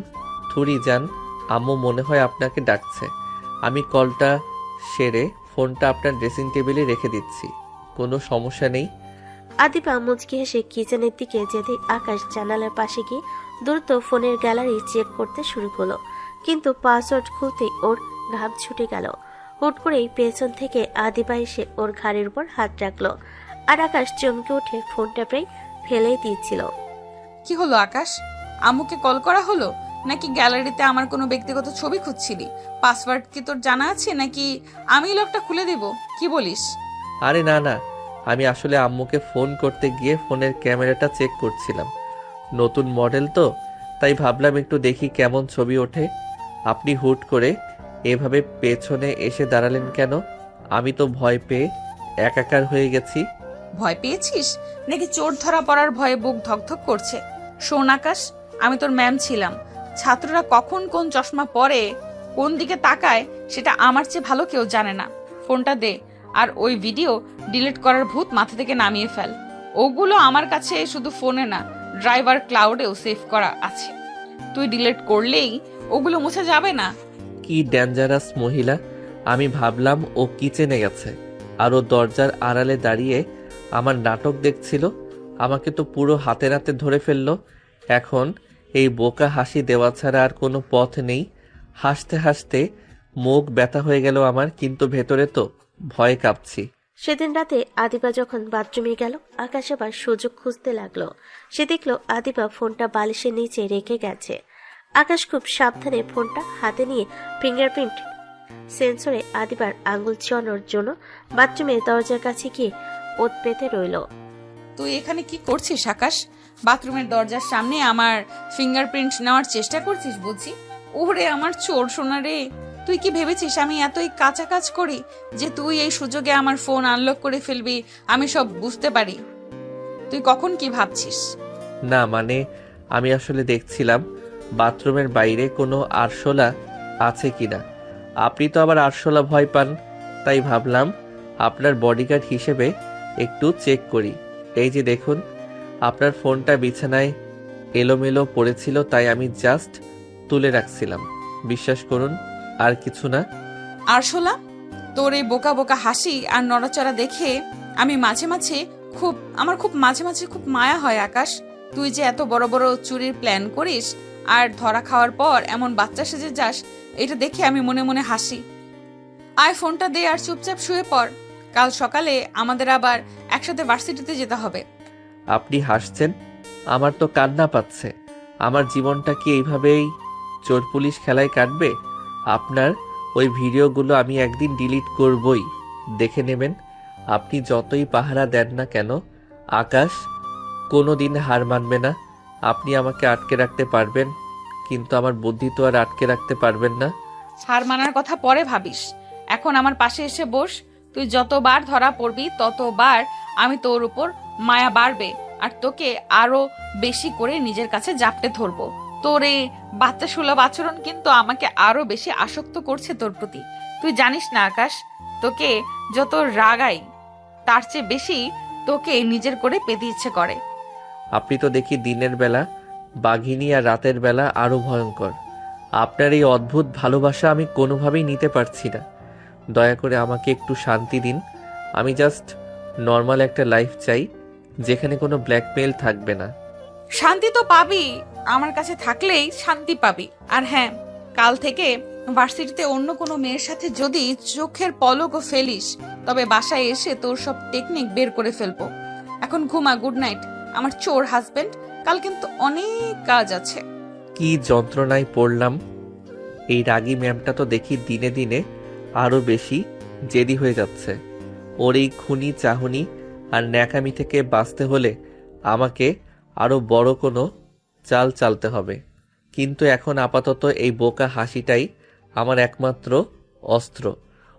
থুরি যান, আম্মু মনে হয় আপনাকে ডাকছে। আমি কলটা সেরে ফোনটা আপনার ড্রেসিং টেবিলে রেখে দিচ্ছি, কোনো সমস্যা নেই। আদিবা মুচকি হেসে কিচেনের দিকে যেতেই আকাশ জানালার পাশে গিয়ে দ্রুত ফোনের গ্যালারি চেক করতে শুরু করলো, কিন্তু পাসওয়ার্ড খুলতেই ওর ঘাম ছুটে গেল। হুট করেই পেছন থেকে আদিবা এসে ওর ঘাড়ের উপর হাত রাখলো, আর আকাশ চমকে উঠে ফোনটা প্রায় ফেলেই দিয়েছিল। কি হলো আকাশ? আম্মুকে কল করা হলো নাকি গ্যালারিতে আমার কোনো ব্যক্তিগত ছবি খুঁজছিলি? পাসওয়ার্ড কি তোর জানা আছে নাকি আমি লকটা খুলে দিব? কি বলিস? আরে না না, আমি আসলে আম্মুকে ফোন করতে গিয়ে ফোনের ক্যামেরাটা চেক করছিলাম। নতুন মডেল তো, তাই ভাবলাম একটু দেখি কেমন ছবি ওঠে। আপনি হুট করে এভাবে পেছনে এসে দাঁড়ালেন কেন? আমি তো ভয় পেয়ে একাকার হয়ে গেছি। ভয় পেয়েছিস নাকি চোর ধরা পড়ার ভয়ে বুক ধকধক করছে? শোন আকাশ, আমি তোর ম্যাম ছিলাম। ছাত্ররা কখন কোন চশমা পরে, কোন দিকে তাকায়, সেটা আমার চেয়ে ভালো কেউ জানে না। ফোনটা দে, আর ওই ভিডিও ডিলিট করার ভূত মাথা থেকে নামিয়ে ফেল। ওগুলো আমার কাছে শুধু ফোনে না, ড্রাইভার ক্লাউডেও সেভ করা আছে। তুই ডিলিট করলেই ওগুলো মুছে যাবে না। কি ডেঞ্জারাস মহিলা! আমি ভাবলাম ও কিচেনে গেছে, আর ও দরজার আড়ালে দাঁড়িয়ে আমার নাটক দেখছিল। আমাকে তো পুরো হাতে নাতে ধরে ফেললো। এখন এই বোকা হাসি দেওয়া ছাড়া আর কোনো পথ নেই। হাসতে হাসতে মুখ ব্যথা হয়ে গেল আমার, কিন্তু ভেতরে তো ভয় কাঁপছি। সেদিন রাতে আদিবা যখন বাথরুমে গেল, আকাশ আবার সুযোগ খুঁজতে লাগলো। সে দেখলো আদিবা ফোনটা বালিশের নিচে রেখে গেছে। আকাশ খুব সাবধানে ফোনটা হাতে নিয়ে ফিঙ্গারপ্রিন্ট সেন্সরে আদিবার আঙ্গুল ছোঁয়ানোর জন্য বাথরুমের দরজার কাছে গিয়ে ওত পেতে রইল। তুই এখানে কি করছিস আকাশ? বাথরুমের দরজার সামনে আমার ফিঙ্গারপ্রিন্ট নেওয়ার চেষ্টা করছিস বুঝি? ওরে আমার চোর সোনা রে, তুই কি ভেবেছিস আমি এতই কাঁচা কাজ করি যে তুই এই সুযোগে আমার ফোন আনলক করে ফেলবি? আমি সব বুঝতে পারি। তুই কখন কি ভাবছিস? না মানে, আমি আসলে দেখছিলাম বাথরুমের বাইরে কোনো আরশোলা আছে কিনা। আপনি তো আবার আরশোলা ভয় পান, তাই ভাবলাম আপনার বডিগার্ড হিসেবে একটু চেক করি। এই যে দেখুন, আপনার ফোনটা বিছানায় এলোমেলো পড়েছিল, তাই আমি জাস্ট তুলে রাখছিলাম। বিশ্বাস করুন, আর কিছু না। আরশোলা, তোর এই বোকা বোকা হাসি আর নড়াচড়া দেখে আমি মাঝে মাঝে খুব মায়া হয় আকাশ। তুই যে এত বড় বড় চুরির প্ল্যান করিস আর ধরা খাওয়ার পর এমন বাচ্চা সেজে যাস, এটা দেখে আমি মনে মনে হাসি। আয় ফোনটা দে আর চুপচাপ শুয়ে পড়। কাল সকালে আমাদের আবার একসাথে ভার্সিটিতে যেতে হবে। আপনি হাসছেন, আমার তো কান্না পাচ্ছে। আমার জীবনটা কি এইভাবেই চোর পুলিশ খেলায় কাটবে? আপনার ওই ভিডিওগুলো আমি একদিন ডিলিট করবই, দেখে নেবেন। আপনি যতই পাহারা দেন না কেন, আকাশ কোনো দিন হার মানবে না। আপনি আমাকে আটকে রাখতে পারবেন, কিন্তু আমার বুদ্ধি তো আর আটকে রাখতে পারবেন না। হার মানার কথা পরে ভাবিস, এখন আমার পাশে এসে বস। তুই যতবার ধরা পড়বি ততবার আমি তোর উপর মায়া বাড়বে, আর তোকে আরো বেশি করে নিজের কাছে জাপটে ধরবো। তোর এই বাচ্চা সুলভ আচরণ কিন্তু আমাকে আরো বেশি আসক্ত করছে তোর প্রতি। তুই জানিস না আকাশ, তোকে যত রাগাই তার চেয়ে বেশি তোকে নিজের করে পেতে ইচ্ছে করে। আপনি তো দেখি দিনের বেলা বাঘিনী আর রাতের বেলা আরো ভয়ঙ্কর। আপনার এই অদ্ভুত ভালোবাসা আমি কোনোভাবেই নিতে পারছি না। দয়া করে আমাকে একটু শান্তি দিন। আমি জাস্ট নর্মাল একটা লাইফ চাই, যেখানে কোনো ব্ল্যাকমেইল থাকবে না। শান্তি তো পাবি, আমার কাছে থাকলেই শান্তি পাবি। আর হ্যাঁ, কাল থেকে ভার্সিটিতে অন্য কোনো মেয়ের সাথে যদি চোখের পলকও ফেলিস, তবে বাসায় এসে তোর সব টেকনিক বের করে ফেলবো। এখন ঘুমা, গুড নাইট আমার চোর হাজবেন্ড। কাল কিন্তু অনেক কাজ আছে। কি যন্ত্রণায় পড়লাম। এই রাগী ম্যামটা তো দেখি দিনে দিনে আরো বেশি জেদি হয়ে যাচ্ছে। ওর এই খুনি চাহনি আর ন্যাকামি থেকে বাঁচতে হলে আমাকে আরো বড় কোনো চাল চালতে হবে। কিন্তু এখন আপাতত এই বোকা হাসিটাই আমার একমাত্র অস্ত্র।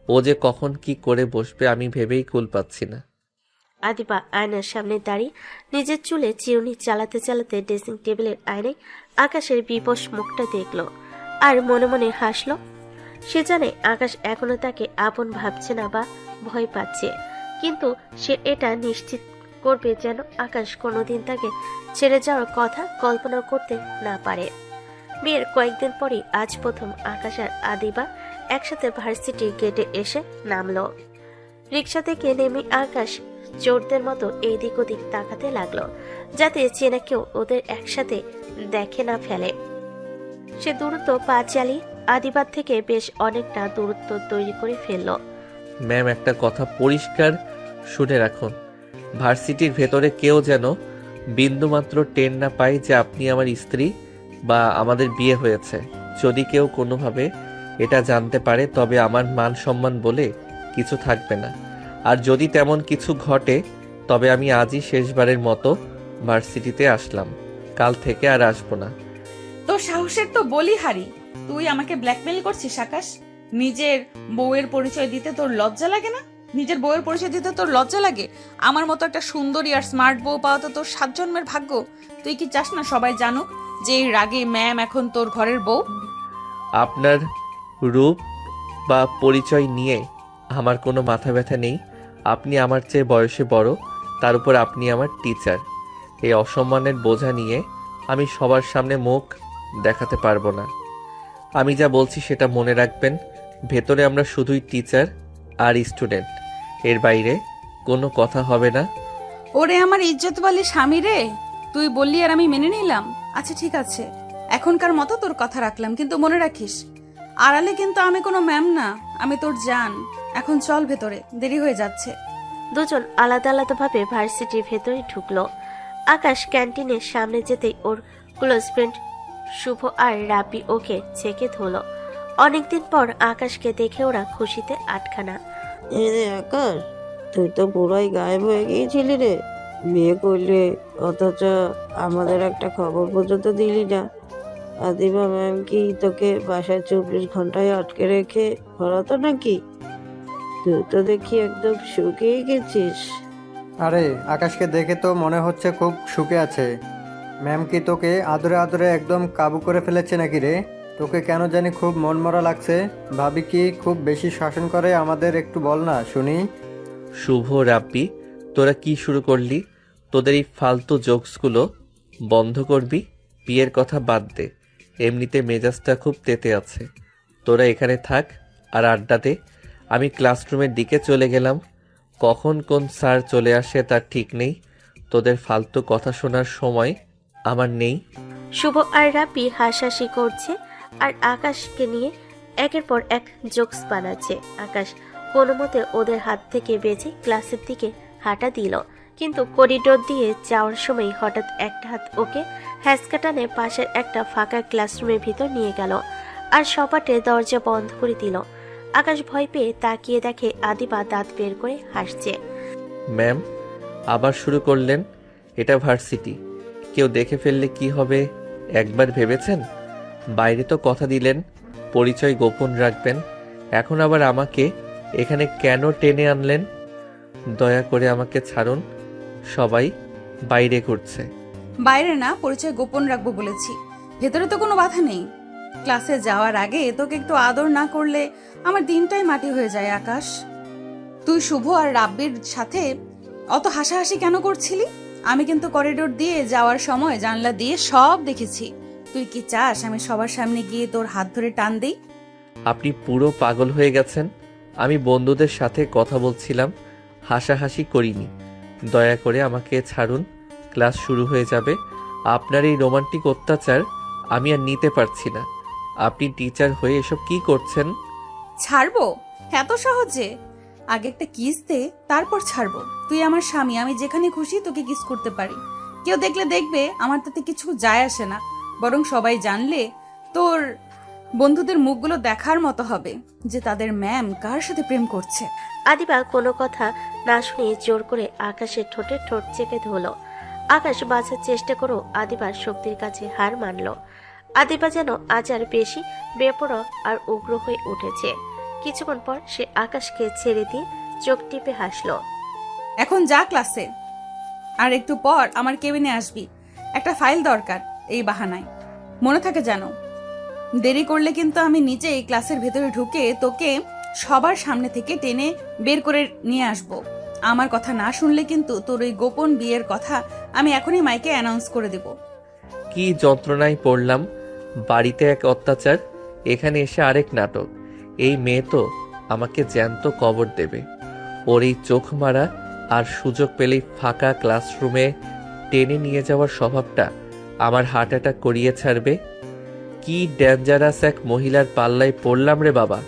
ও যে কখন কি করে বসবে আমি ভেবেই কুল পাচ্ছি না। আদিবা আয়নার সামনে দাঁড়িয়ে নিজের চুলে চিরুনি চালাতে চালাতে ড্রেসিং টেবিলের আয়নায় আকাশের বিবশ মুখটা দেখলো আর মনে মনে হাসলো। সে জানে আকাশ এখনো তাকে আপন ভাবছে না বা ভয় পাচ্ছে, কিন্তু সে এটা নিশ্চিত করবে যেন আকাশ কোনোদিন তাকে ছেড়ে যাওয়ার কথা কল্পনা করতে না পারে। বিয়ের কয়েকদিন পরই আজ প্রথম আকাশ আর আদিবা একসাথে ভার্সিটির গেটে এসে নামলো। রিক্সা থেকে নেমে আকাশ চোরদের মতো এদিক ওদিক তাকাতে লাগলো, যাতে চেনা কেউ ওদের একসাথে দেখে না ফেলে। সে দ্রুত পা চালিয়ে আদিবার থেকে বেশ অনেকটা দূরত্ব তৈরি করে ফেলল। ম্যাম, একটা কথা পরিষ্কার শুনে রাখুন। ভার্সিটির ভেতরে কেউ যেন বিন্দুমাত্র টের না পায় যে আপনি আমার স্ত্রী বা আমাদের বিয়ে হয়েছে। যদি কেউ কোনোভাবে এটা জানতে পারে, তবে আমার মান সম্মান বলে কিছু থাকবে না। আর যদি তেমন কিছু ঘটে তবে আমি আজই শেষবারের মতো ভার্সিটিতে আসলাম, কাল থেকে আর আসবো না। তোর সাহসের তো বলি হারি। তুই আমাকে ব্ল্যাকমেল করছিস আকাশ? নিজের বউয়ের পরিচয় দিতে তোর লজ্জা লাগে না? নিজের বউয়ের পরিচয় দিতে তোর লজ্জা লাগে? আমার মতো একটা সুন্দরী আর স্মার্ট বউ পাওয়া তো তোর 7 জন্মের ভাগ্য। তুই কি চাস না সবাই জানুক যে এই রাগে ম্যাম এখন তোর ঘরের বউ? আপনার রূপ বা পরিচয় নিয়ে আমার কোনো মাথা ব্যথা নেই। আপনি আমার চেয়ে বয়সে বড়, তার উপর আপনি আমার টিচার। এই অসম্মানের বোঝা নিয়ে আমি সবার সামনে মুখ দেখাতে পারবো না। আমি যা বলছি সেটা মনে রাখবেন। ভেতরে আমরা শুধুই টিচার আর স্টুডেন্ট, এর বাইরে কোনো কথা হবে না। ওরে আমার ইজ্জতওয়ালি স্বামী রে, তুই বললি আর আমি মেনে নিলাম। আচ্ছা ঠিক আছে, এখনকার মতো তোর কথা রাখলাম, কিন্তু মনে রাখিস আড়ালে কিন্তু আমি কোনো ম্যাম না, আমি তোর জান। এখন চল ভেতরে, দেরি হয়ে যাচ্ছে। দুজন আলাদা আলাদাভাবে ভার্সিটির ভেতরে ঢুকলো। আকাশ ক্যান্টিনের সামনে যেতেই ওর ক্লোজ ফ্রেন্ড শুভ আর রাবি ওকে চেকে ধরল। অনেকদিন পর আকাশকে দেখে ওরা খুশিতে আটখানা। রে আকাশ, তুই তো পুরাই গায়েব হয়ে গিয়েছিলি রে। বিয়ে করলি অথচ আমাদের একটা খবর পর্যন্ত দিলি না। আদিবা ম্যাম কি তোকে বাসায় 24 ঘন্টায় আটকে রেখে পড়াতো নাকি? তুই তো দেখি একদম শুকিয়ে গেছিস। আরে আকাশকে দেখে তো মনে হচ্ছে খুব সুখে আছে। ম্যাম কি তোকে আদরে আদরে একদম কাবু করে ফেলেছে নাকি রে? তোকে কেন জানি খুব মনমরা লাগছে। ভাবি কি খুব বেশি শাসন করে আমাদের, একটু বল না শুনি। শুভ, রাব্বি, তোরা কি শুরু করলি? তোদের এই ফালতু জোকসগুলো বন্ধ করবি? বিয়ের কথা বাদ দে, এমনিতে মেজাজটা খুব তেতে আছে। তোরা এখানে থাক আর আড্ডা দে। আমি ক্লাসরুমের দিকে চলে গেলাম। কখন কোন স্যার চলে আসে তার ঠিক নেই। তোদের ফালতু কথা শোনার সময় আমার নেই। শুভ আর রাবি হাসাহাসি করছে আর আকাশকে নিয়ে একের পর এক জোকস বানাচ্ছে। আকাশ কোনো মতে ওদের হাত থেকে বেঁচে ক্লাসের দিকে হাঁটা দিল, কিন্তু করিডোর দিয়ে যাওয়ার সময় হঠাৎ একটা হাত ওকে হ্যাসকাটানে পাশের একটা ফাঁকা ক্লাসরুমের ভিতর নিয়ে গেল আর সপাটে দরজা বন্ধ করে দিল। আকাশ ভয় পেয়ে তাকিয়ে দেখে আদিবা দাঁত বের করে হাসছে। ম্যাম, আবার শুরু করলেন? এটা ভার্সিটি, কেউ দেখে ফেললে কি হবে একবার ভেবেছেন? বাইরে তো কথা দিলেন পরিচয় গোপন রাখবেন, এখন আবার আমাকে এখানে কেন টেনে আনলেন? দয়া করে আমাকে ছাড়ুন, সবাই বাইরে ঘুরছে। বাইরে না, পরিচয় গোপন রাখবো বলেছি। ভেতরে তো কোনো বাধা নেই। ক্লাসে যাওয়ার আগে তোকে একটু আদর না করলে আমার দিনটাই মাটি হয়ে যায়। আকাশ, তুই শুভ আর রাব্বির সাথে অত হাসাহাসি কেন করছিলি? আমি কিন্তু করিডোর দিয়ে যাওয়ার সময় জানলা দিয়ে সব দেখেছি। তুই কি চাস আমি সবার সামনে গিয়ে তোর হাত ধরে টান দেই? আপনি পুরো পাগল হয়ে গেছেন। আমি বন্ধুদের সাথে কথা বলছিলাম, হাসাহাসি করিনি। দয়া করে আমাকে ছাড়ুন, ক্লাস শুরু হয়ে যাবে। আপনার এই রোমান্টিক অত্যাচার আমি আর নিতে পারছি না। আপনি টিচার হয়ে এসব কি করছেন? ছাড়বো এত সহজে? আগে একটা কিস দে, তারপর ছাড়বো। তুই আমার স্বামী, আমি যেখানে খুশি তোকে কিস করতে পারি। কেউ দেখলে দেখবে, আমার তাতে কিছু যায় আসে না। বরং সবাই জানলে তোর বন্ধুদের মুখগুলো দেখার মতো হবে যে তাদের ম্যাম কার সাথে প্রেম করছে। আদিবা কোনো কথা না শুনিয়ে জোর করে আকাশের ঠোঁটে ঠোঁট চেপে ধরল। আকাশ বাঁচার চেষ্টা করেও আদিবার শক্তির কাছে হার মানল। আদিবা যেন আজ আর বেশি বেপরোয়া আর উগ্র হয়ে উঠেছে। কিছুক্ষণ পর সে আকাশকে ছেড়ে দিয়ে চোখ টিপে হাসল। এখন যা ক্লাসে, আর একটু পর আমার কেবিনে আসবি। একটা ফাইল দরকার, এই বাহানায় মনে থাকে জানো। দেরি করলে কিন্তু আমি নিজেই ক্লাসের ভেতরে ঢুকে তোকে সবার সামনে থেকে টেনে বের করে নিয়ে আসব। আমার কথা না শুনলে কিন্তু তোর ওই গোপন বিয়ের কথা আমি এখনই মাইকে অ্যানাউন্স করে দেব। কি যন্ত্রণায় পড়লাম। বাড়িতে এক অত্যাচার, এখানে এসে আরেক নাটক। এই মেয়ে তো আমাকে জ্যান্ত কবর দেবে। ওর এই চোখ মারা আর সুযোগ পেলেই ফাঁকা ক্লাসরুমে টেনে নিয়ে যাওয়ার স্বভাবটা আমার হার্ট অ্যাটাক করিয়ে ছাড়বে। কি ডেঞ্জারাস এক মহিলার পাল্লায় পড়লাম রে বাবা।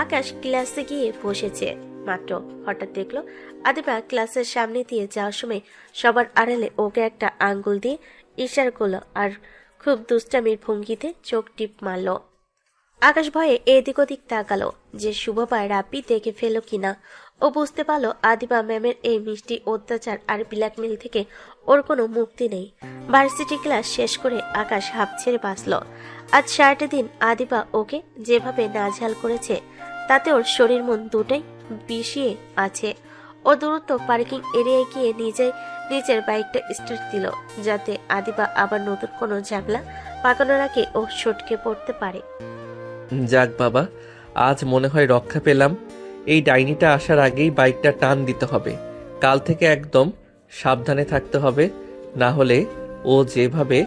আকাশ ক্লাসে গিয়ে বসেছে মাত্র হঠাৎ দেখলো আদিবা ক্লাসের সামনে দিয়ে যাওয়ার সময় সবার আড়ালে ওকে একটা আঙ্গুল দিয়ে ইশারা করলো আর খুব দুষ্টামির ভঙ্গিতে চোখ টিপ মারল। আকাশ ভয়ে এদিক ওদিক তাকালো যে শুভবা রাব্বি দেখে ফেলো কিনা। ও বুঝতে পারলো আদিবা ম্যামের এই মিষ্টি অত্যাচার আর ব্ল্যাকমেল থেকে ওর কোনো মুক্তি নেই। ভার্সিটি ক্লাস শেষ করে আকাশ হাঁপ ছেড়ে বাঁচল। আজ 6টা দিন আদিবা ওকে যেভাবে নাজেহাল করেছে তাতে ওর শরীর মন দুটোই বিষিয়ে আছে। ও দ্রুত পার্কিং এরিয়ায় গিয়ে নিজের বাইকটা স্টার্ট দিল যাতে আদিবা আবার নতুন কোনো ঝামেলা পাকানোর আগে ও সটকে পড়তে পারে। যাক বাবা, আজ মনে হয় রক্ষা পেলাম। এই ডাইনিটা আসার আগেই বাইকটা টান দিতে হবে। কাল থেকে একদম সাবধানে থাকতে হবে, না হলে ও যেভাবে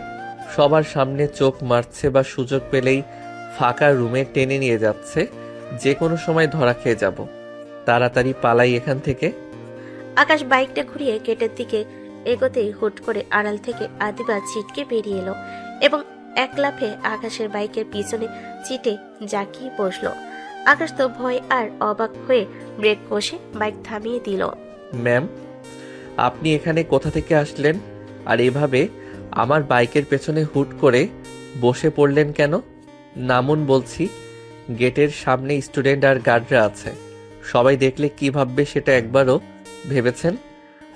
সবার সামনে চোখ মারছে বা সুযোগ পেলেই ফাঁকা রুমে টেনে নিয়ে যাচ্ছে, যে কোনো সময় ধরা খেয়ে যাব। তাড়াতাড়ি পালাই এখান থেকে। আকাশ বাইকটা ঘুরিয়ে গেটের দিকে এগোতেই হুট করে আড়াল থেকে আদিবা ছিটকে বেরিয়ে এলো এবং এক লাফে আকাশের বাইকের পিছনে চিটে জাকিয়ে বসলো। আকাশ তো ভয় আর অবাক হয়ে ব্রেক কষে বাইক থামিয়ে দিল। ম্যাম, আপনি এখানে কোথা থেকে আসলেন আর এভাবে আমার বাইকের পেছনে হুট করে বসে পড়লেন কেন? নামুন বলছি। গেটের সামনে স্টুডেন্ট আর গার্ডরা আছে, সবাই দেখলে কি ভাববে সেটা একবারও ভেবেছেন?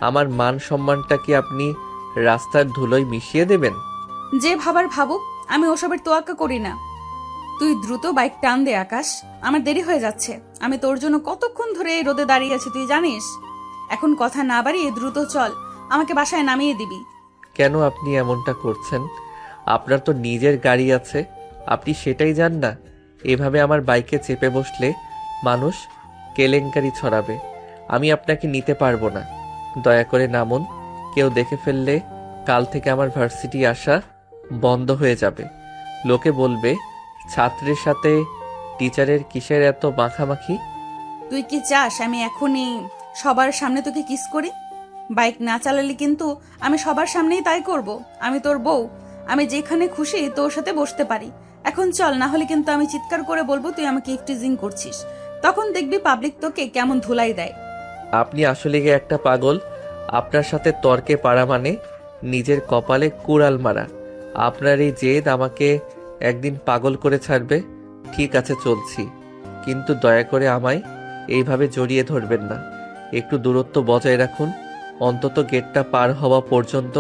আমার মান সম্মানটা কি আপনি রাস্তার ধুলোয় মিশিয়ে দেবেন? যে ভাবার ভাবুক, আমি ওসবের তোয়াক্কা করি না। তুই দ্রুত বাইক টান দে আকাশ, আমার দেরি হয়ে যাচ্ছে। আমি তোর জন্য কতক্ষণ ধরে এই রোদে দাঁড়িয়ে আছি তুই জানিস। এখন কথা না বাড়িয়ে দ্রুত চল, আমাকে বাসায় নামিয়ে দিবি। কেন আপনি এমনটা করছেন? আপনার তো নিজের গাড়ি আছে, আপনি সেটাই জান না? এভাবে আমার বাইকে চেপে বসলে মানুষ কেলেঙ্কারি ছড়াবে। আমি আপনাকে নিতে পারবো না। দয়া করে নামুন। কেউ দেখে ফেললে কাল থেকে আমার ভার্সিটি আসা বন্ধ হয়ে যাবে। লোকে বলবে ছাত্রের সাথে টিচারের কিসের এত মাখামাখি। তুই কি চাস আমি এখনই সবার সামনে তোকে কিস করি? বাইক না চালালে কিন্তু আমি সবার সামনেই তাই করব। আমি তোর বউ, আমি যেখানে খুশি তোর সাথে বসতে পারি। এখন চল, না হলে কিন্তু আমি চিৎকার করে বলবো তুই আমাকে ইফটিজিং করছিস। তখন দেখবি পাবলিক তোকে কেমন ধুলাই দেয়। আপনি আসলে গিয়ে একটা পাগল। আপনার সাথে তর্কে পারা মানে নিজের কপালে কুড়াল মারা। আপনার এই জেদ আমাকে একদিন পাগল করে ছাড়বে। ঠিক আছে, চলছি, কিন্তু দয়া করে আমায় এইভাবে জড়িয়ে ধরবেন না। একটু দূরত্ব বজায় রাখুন, অন্তত গেটটা পার হওয়া পর্যন্ত।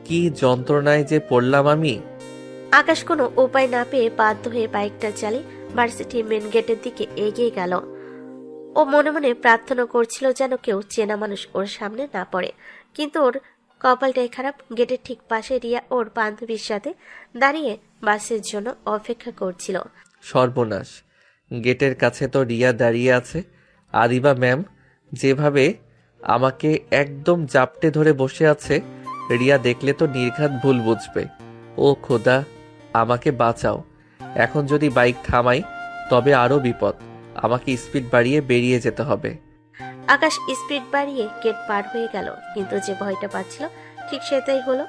কি যন্ত্রণায় যে পড়লাম আমি। আকাশ কোনো উপায় না পেয়ে বাধ্য হয়ে বাইকটা চালিয়ে ভার্সিটির মেন গেটের দিকে এগিয়ে গেল। ও মনে মনে প্রার্থনা করছিল যেন কেউ চেনা মানুষ ওর সামনে না পড়ে। কিন্তু ওর কপালটাই খারাপ, গেটের ঠিক পাশে রিয়া ওর বান্ধবীর সাথে দাঁড়িয়ে বাসের জন্য অপেক্ষা করছিল। সর্বনাশ, গেটের কাছে তো রিয়া দাঁড়িয়ে আছে। আদিবা ম্যাম যেভাবে আমাকে একদম জাপটে ধরে বসে আছে, রিয়া দেখলে তো নির্ঘাত ভুল বুঝবে। ও খোদা, আমাকে বাঁচাও। এখন যদি বাইক থামাই তবে আরও বিপদ। আমাকে স্পিড বাড়িয়ে বেরিয়ে যেতে হবে। আকাশ স্পিড বাড়িয়ে গেট পার হয়ে গেল, কিন্তু যে ভয়টা পাচ্ছিল ঠিক সেটাই হলো।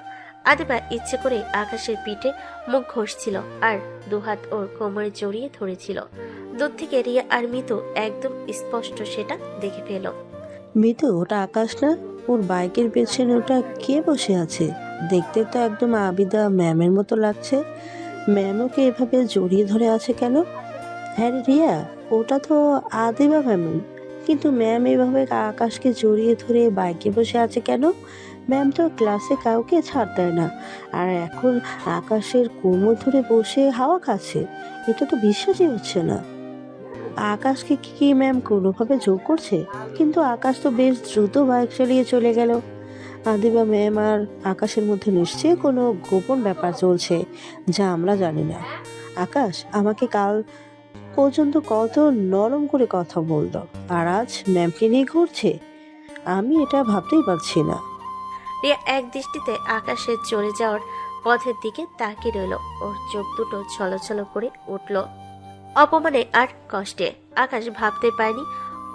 আদিবা ইচ্ছে করে আকাশের পিঠে মুখ ঘষছিল আর দুহাত ওর কোমরে জড়িয়ে ধরেছিল। দূর থেকে রিয়া আর মিতু একদম স্পষ্ট সেটা দেখে পেল। মিতু, ওটা আকাশ না? ওর বাইকের পেছনে ওটা কে বসে আছে? দেখতে তো একদম আবিদা ম্যামের মতো লাগছে। ম্যাম ওকে এভাবে জড়িয়ে ধরে আছে কেন? হ্যাঁ রে রিয়া, ওটা তো আদিবা ম্যাম, কিন্তু ম্যাম এভাবে আকাশকে জড়িয়ে ধরে বাইকে বসে আছে কেন? ম্যাম তো ক্লাসে কাউকে ছাড় দেয় না, আর এখন আকাশের কোমর ধরে বসে হাওয়া খাচ্ছে। এটা তো বিশ্বাসই হচ্ছে না। আকাশকে কি ম্যাম কোনোভাবে জোর করছে? কিন্তু আকাশ তো বেশ দ্রুত বাইক চালিয়ে চলে গেল। আদিবা ম্যাম আর আকাশের মধ্যে নিশ্চয়ই কোনো গোপন ব্যাপার চলছে যা আমরা জানি না। আকাশ আমাকে কাল পর্যন্ত কত নরম করে কথা বলতো, আর আজ ম্যামকে নিয়ে ঘুরছে। আমি এটা ভাবতেই পারছি না। রিয়া এক দৃষ্টিতে আকাশের চলে যাওয়ার পথের দিকে তাকিয়ে রইল। ওর চোখ দুটো ছলছল করে উঠল অপমানে আর কষ্টে। আকাশ ভাবতে পারেনি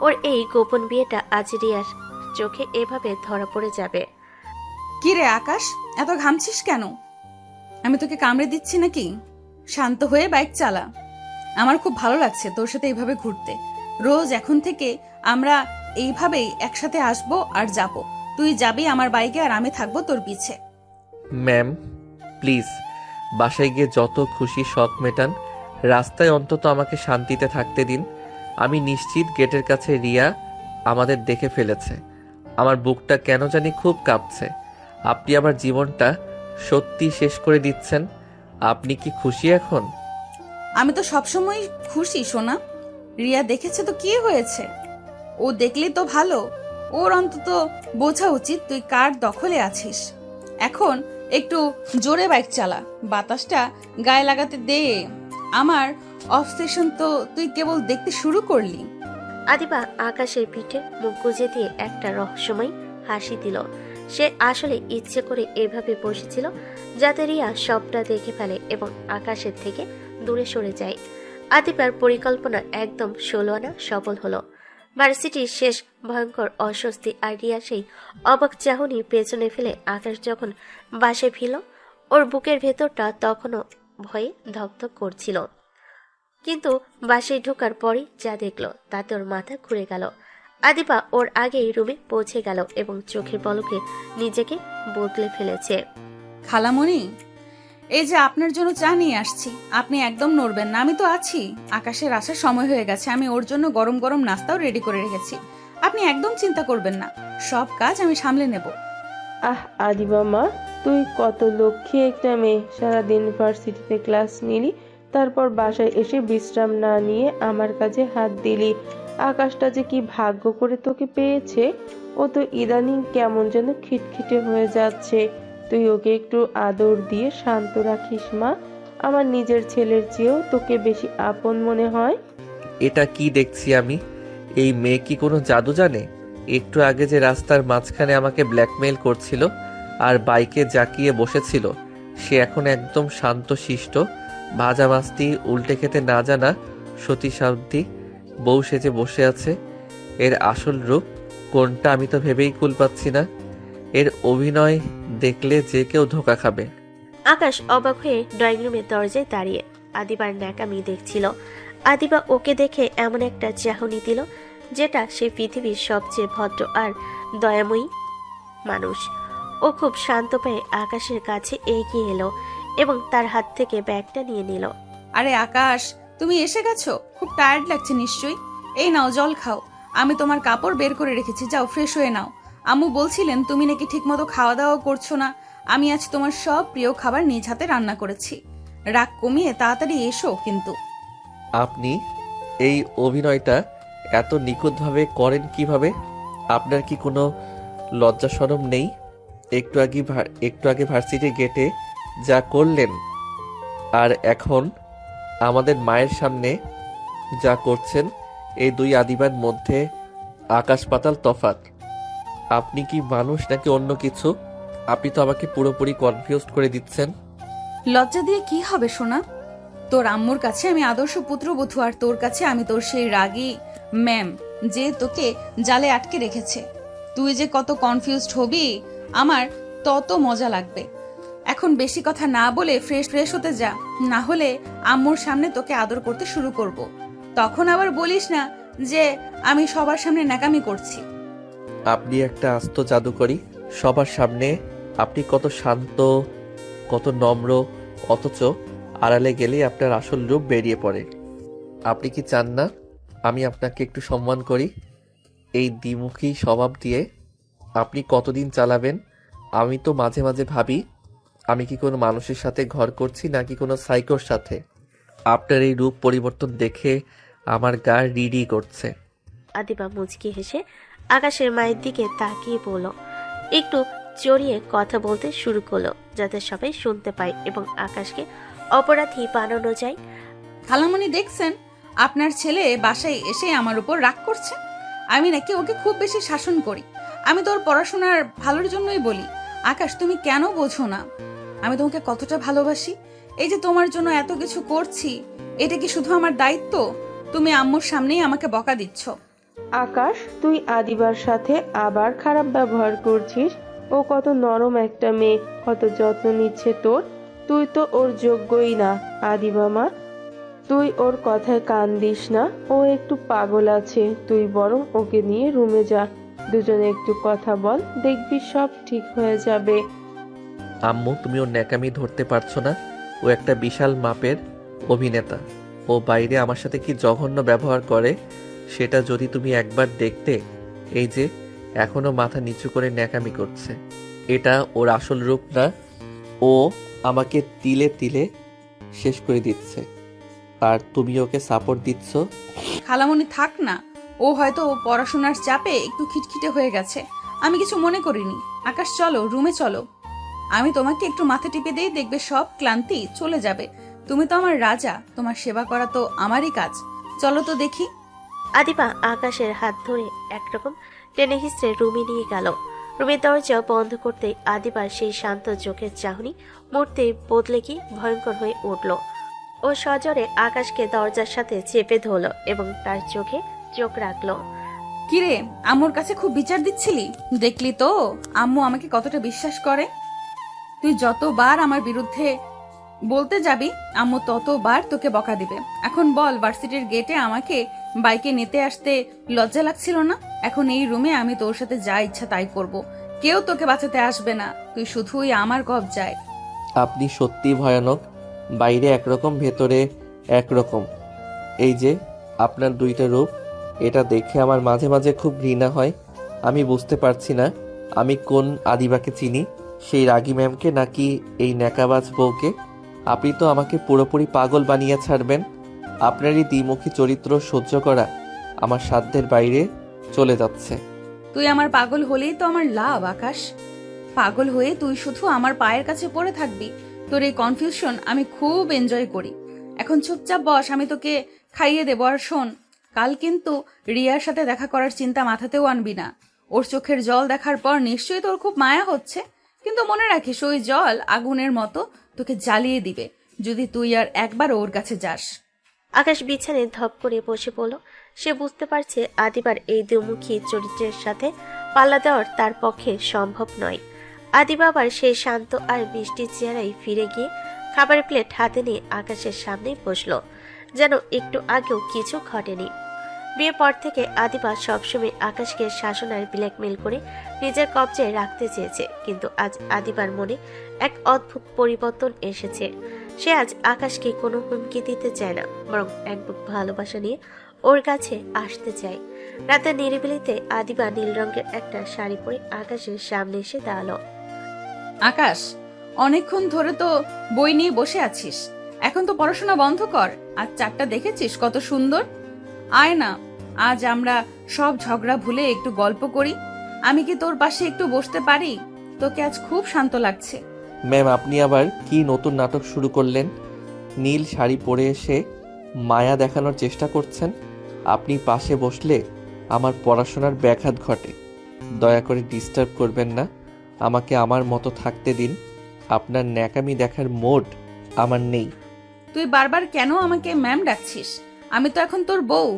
ওর এই গোপন বিয়েটা আজ রিয়ার চোখে এভাবে ধরা পড়ে যাবে। কি রে আকাশ, এত ঘামছিস কেন? আমি তোকে কামড়ে দিচ্ছি নাকি? শান্ত হয়ে বাইক চালা। আমার খুব ভালো লাগছে তোর সাথে এইভাবে ঘুরতে। রোজ এখন থেকে আমরা এইভাবেই একসাথে আসবো আর যাব। তুই যাবি আমার বাইকে আর আমি থাকবো তোর পিছে। ম্যাম প্লিজ, বাসায় গিয়ে যত খুশি শখ মেটান। রাস্তায় অন্তত আমাকে শান্তিতে থাকতে দিন। আমি নিশ্চিত গেটের কাছে রিয়া আমাদের দেখে ফেলেছে। আমার বুকটা কেন জানি খুব কাঁপছে। আপনি আমার জীবনটা সত্যি শেষ করে দিচ্ছেন। আপনি কি খুশি এখন? আমি তো সবসময় খুশি সোনা। রিয়া দেখেছে তো কি হয়েছে, ও দেখলেই তো ভালো। ওর অন্তত বোঝা উচিত তুই কার দখলে আছিস। এখন একটু জোরে বাইক চালা, বাতাসটা গায়ে লাগাতে দে। আমার অবসেশন তো তুই কেবল দেখতে শুরু করলি। আদিবা আকাশের পিঠে মুখ গুজে দিয়ে একটা রহস্যময় হাসি দিল। সে আসলে ইচ্ছে করে এভাবে বসেছিল যাতে রিয়া সবটা দেখে ফেলে এবং আকাশের থেকে দূরে সরে যায়। আদিবার পরিকল্পনা একদম 16 আনা সফল হলো। ভার্সিটির শেষ ভয়ঙ্কর অস্বস্তি আর রিয়া সেই অবাক চাহনি পেছনে ফেলে আকাশ যখন বাসে ফিরল, ওর বুকের ভেতরটা তখনও ভয়ে ধকধক করছিল। কিন্তু বাসে ঢোকার পরই যা দেখলো তাতে ওর মাথা ঘুরে গেল। আদিবা ওর আগেই রুমে পৌঁছে গেল এবং চোখের পলকে নিজেকে বদলে ফেলেছে। খালামণি, এই যে আপনার জন্য চা নিয়ে আসছি, আপনি একদম নড়বেন না, আমি তো আছি। আকাশের আসার সময় হয়ে গেছে, আমি ওর জন্য গরম গরম নাস্তাও রেডি করে রেখেছি। আপনি একদম চিন্তা করবেন না, সব কাজ আমি সামলে নেব। আহ আদিবা মা, তুই কত লক্ষ্মী একটা মেয়ে। সারাদিন ভার্সিটিতে ক্লাস নিলি, তারপর বাসায় এসে বিশ্রাম না নিয়ে আমার কাজে হাত দিলি। আকাশটা যে কি ভাগ্য করে তোকে পেয়েছে। ও তো ইদানিং কেমন যেন খিটখিটে হয়ে যাচ্ছে। তুই ওকে একটু আদর দিয়ে শান্ত রাখিস মা। আমার নিজের ছেলের চেয়েও তোকে বেশি আপন মনে হয়। এটা কি দেখছি আমি? এই মেয়ে কি কোনো জাদু জানে? একটু আগে যে রাস্তার মাঝখানে আমাকে ব্ল্যাকমেইল করছিল আর বাইকে জাকিয়ে বসেছিল, সে এখন একদম শান্ত শিষ্ট, ভাজা মাছটি উল্টে খেতে না জানা সতীসাধ্যী বউ সেজে বসে আছে। এর আসল রূপ কোনটা আমি তো ভেবেই কুল পাচ্ছি না। এর অভিনয় দেখলে যে কেউ ধোঁকা খাবে। আকাশ অবাক হয়ে ড্রয়িং রুমের দরজায় দাঁড়িয়ে আদিবার ন্যাকামি দেখছিল। আদিবা ওকে দেখে এমন একটা চাহনি দিল যেটা সে পৃথিবীর সবচেয়ে ভদ্র আর দয়াময়ী মানুষ। ও খুব শান্ত পায়ে আকাশের কাছে এগিয়ে এলো এবং তার হাত থেকে ব্যাগটা নিয়ে নিল। আরে আকাশ, তুমি এসে গেছো? খুব টায়ার্ড লাগছে নিশ্চয়ই। এই নাও জল খাও, আমি তোমার কাপড় বের করে রেখেছি, যাও ফ্রেশ হয়ে নাও। আম্মু বলছিলেন তুমি নাকি ঠিকমতো খাওয়া দাওয়া করছো না। আমি আজ তোমার সব প্রিয় খাবার নিজ হাতে রান্না করেছি। রাগ কমিয়ে তাড়াতাড়ি এসো কিন্তু। আপনি এই অভিনয়টা এত নিখুঁতভাবে করেন কিভাবে? আপনার কি কোনো লজ্জা শরম নেই? একটু আগে ভার্সিটি গেটে যা করলেন, আর এখন আমাদের মায়ের সামনে যা করছেন, এই দুই আদিবার মধ্যে আকাশ পাতাল তফাৎ। আপনি কি মানুষ নাকি অন্য কিছু? আপনি তো আমাকে পুরোপুরি কনফিউজড করে দিচ্ছেন। লজ্জা দিয়ে কি হবে সোনা? তোর আম্মুর কাছে আমি আদর্শ পুত্রবধূ, আর তোর কাছে আমি তোর সেই রাগী ম্যাম যে তোকে জালে আটকে রেখেছে। তুই যে কত কনফিউজড হবি আমার তত মজা লাগবে। এখন বেশি কথা না বলে ফ্রেশ হতে যা, না হলে আম্মুর সামনে তোকে আদর করতে শুরু করব। তখন আবার বলিস না যে আমি সবার সামনে ন্যাকামি করছি। আপনি একটা আস্ত জাদুকরী। সবার সামনে আপনি কত শান্ত, কত নম্র, অথচ আড়ালে গেলেই আপনার আসল রূপ বেরিয়ে পড়ে। আপনি কি চান না আমি আপনাকে একটু সম্মান করি? এই দ্বিমুখী স্বভাব দিয়ে আপনি কতদিন চালাবেন? আমি তো মাঝে মাঝে ভাবি আমি কি কোনো মানুষের সাথে ঘর করছি নাকি কোনো সাইকোর সাথে। আপনার এই রূপ পরিবর্তন দেখে আমার গা রিডি করছে। আদিবা মুচকি হেসে আকাশের মায়ের দিকে তাকিয়ে বলল, একটু জড়িয়ে কথা বলতে শুরু করলো যাতে সবাই শুনতে পায় এবং আকাশকে অপরাধী বানানো যায়। খালামণি দেখছেন, আপনার ছেলে বাসায় এসে আমার উপর রাগ করছে। আমি নাকি ওকে খুব বেশি শাসন করি। আমি তোর পড়াশোনার ভালোর জন্যই বলি। আকাশ, তুমি কেন বোঝো না আমি তোমাকে কতটা ভালোবাসি? এই যে তোমার জন্য এত কিছু করছি, এটা কি শুধু আমার দায়িত্ব? তুমি আম্মুর সামনেই আমাকে বকা দিচ্ছ। আকাশ, তুই আদিবার সাথে আবার খারাপ ব্যবহার করছিস। ও কত নরম একটা মেয়ে, কত যত্ন নিচ্ছে তোর। তুই তো ওর যোগ্যই না আদিবা মা। তুই ওর কথায় কান দিস না। ও একটু পাগল আছে। তুই বরং ওকে নিয়ে রুমে যা, দুজনে একটু কথা বল, দেখবি সব ঠিক হয়ে যাবে। আম্মু, তুমি ওর ন্যাকামি ধরতে পারছো না। ও একটা বিশাল মাপের অভিনেতা। ও বাইরে আমার সাথে কি জঘন্য ব্যবহার করে সেটা যদি তুমি একবার দেখতে। এই যে এখনো মাথা নিচু করে ন্যাকামি করছে, এটা ওর আসল রূপ না। ও আমাকে তিলে তিলে শেষ করে দিচ্ছে, আর তুমি ওকে সাপোর্ট দিচ্ছ। খালামণি থাক না, ও হয়তো পড়াশোনার চাপে একটু খিটখিটে হয়ে গেছে, আমি কিছু মনে করিনি। আকাশ চলো, রুমে চলো, আমি তোমাকে একটু মাথা টিপে দিই, দেখবে সব ক্লান্তি চলে যাবে। তুমি তো আমার রাজা, তোমার সেবা করা তো আমারই কাজ। চলো তো দেখি। আদিবা আকাশের হাত ধরে একরকম টেনে হিসড়ে রুমে নিয়ে গেল। রুমের দরজা বন্ধ করতেই আদিবার সেই শান্ত চোখের চাহনি মুহূর্তে বদলে গিয়ে ভয়ঙ্কর হয়ে উঠল। ও সজোরে আকাশকে দরজার সাথে চেপে ধরল এবং তার চোখে চোখ রাখলো। কিরে, আম্মুর কাছে খুব বিচার দিচ্ছিলি? দেখলি তো আম্মু আমাকে কতটা বিশ্বাস করে। তুই যতবার আমার বিরুদ্ধে বলতে যাবি, আম্মু ততবার তোকে বকা দিবে। এখন বল, ভার্সিটির গেটে আমাকে বাইকে নিতে আসতে লজ্জা লাগছিল না? এখন এই রুমে আমি তোর সাথে যা ইচ্ছা তাই করব, কেউ তোকে বাঁচাতে আসবে না, তুই শুধুই আমার কবজায়। আপনি সত্যিই ভয়ানক, বাইরে একরকম ভেতরে একরকম। এই যে আপনার দুইটা রূপ, এটা দেখে আমার মাঝে মাঝে খুব ঘৃণা হয়। আমি বুঝতে পারছি না আমি কোন আদিবাকে চিনি, সেই রাগী ম্যামকে নাকি এই ন্যাকাবাজ বউকে। আপনি তো আমাকে পুরোপুরি পাগল বানিয়ে ছাড়বেন। আপনারই দ্বিমুখী চরিত্র সহ্য করা আমার সাধ্যের বাইরে চলে যাচ্ছে। তুই আমার পাগল হলেই তো আমার লাভ আকাশ। পাগল হয়ে তুই শুধু আমার পায়ের কাছে পড়ে থাকবি। তোর এই কনফিউশন আমি খুব এনজয় করি। এখন চুপচাপ বস, আমি তোকে খাইয়ে দেবো। আর শোন, কাল কিন্তু রিয়ার সাথে দেখা করার চিন্তা মাথাতেও আনবি না। ওর চোখের জল দেখার পর নিশ্চয়ই তোর খুব মায়া হচ্ছে, কিন্তু মনে রাখিস ওই জল আগুনের মতো তোকে জ্বালিয়ে দিবে যদি তুই আর একবার ওর কাছে যাস। আকাশ বিছানায় ধপ করে বসে পড়ল। সে বুঝতে পারছে আদিবার এই দুমুখী চরিত্রের সাথে পাল্লা দেওয়ার তার পক্ষে সম্ভব নয়। আদিবা আবার সেই শান্ত আর মিষ্টি চেহারায় ফিরে গিয়ে খাবারের প্লেট হাতে নিয়ে আকাশের সামনেই বসলো, যেন একটু আগেও কিছু ঘটেনি। বিয়ের পর থেকে আদিবা সবসময় আকাশকে শাসন আর ব্ল্যাকমেল করে নিজের কবজায় রাখতে চেয়েছে, কিন্তু আজ আদিবার মনে এক অদ্ভুত পরিবর্তন এসেছে। সে আজ আকাশকে কোনো হুমকি দিতে চায় না, বরং এক বুক ভালোবাসা নিয়ে ওর কাছে আসতে চায়। রাতের নিরিবিলিতে আদিবা নীল রঙের একটা শাড়ি পরে আকাশের সামনে এসে দাঁড়ালো। আকাশ, অনেকক্ষণ ধরে তো বই নিয়ে বসে আছিস, এখন তো পড়াশোনা বন্ধ কর। আজ চারটা দেখেছিস কত সুন্দর। আয় না, আজ আমরা সব ঝগড়া ভুলে একটু গল্প করি। আমি কি তোর পাশে একটু বসতে পারি? তোকে আজ খুব শান্ত লাগছে। ম্যাম, আপনি আবার কি নতুন নাটক শুরু করলেন? নীল শাড়ি পরে এসে মায়া দেখানোর চেষ্টা করছেন? আপনি পাশে বসলে আমার পড়াশোনার ব্যাঘাত ঘটে। দয়া করে ডিস্টার্ব করবেন না, আমাকে আমার মতো থাকতে দিন। আপনার ন্যাকামি দেখার মোড আমার নেই। তুই বারবার কেন আমাকে ম্যাম ডাকছিস? আমি তো এখন তোর বউ।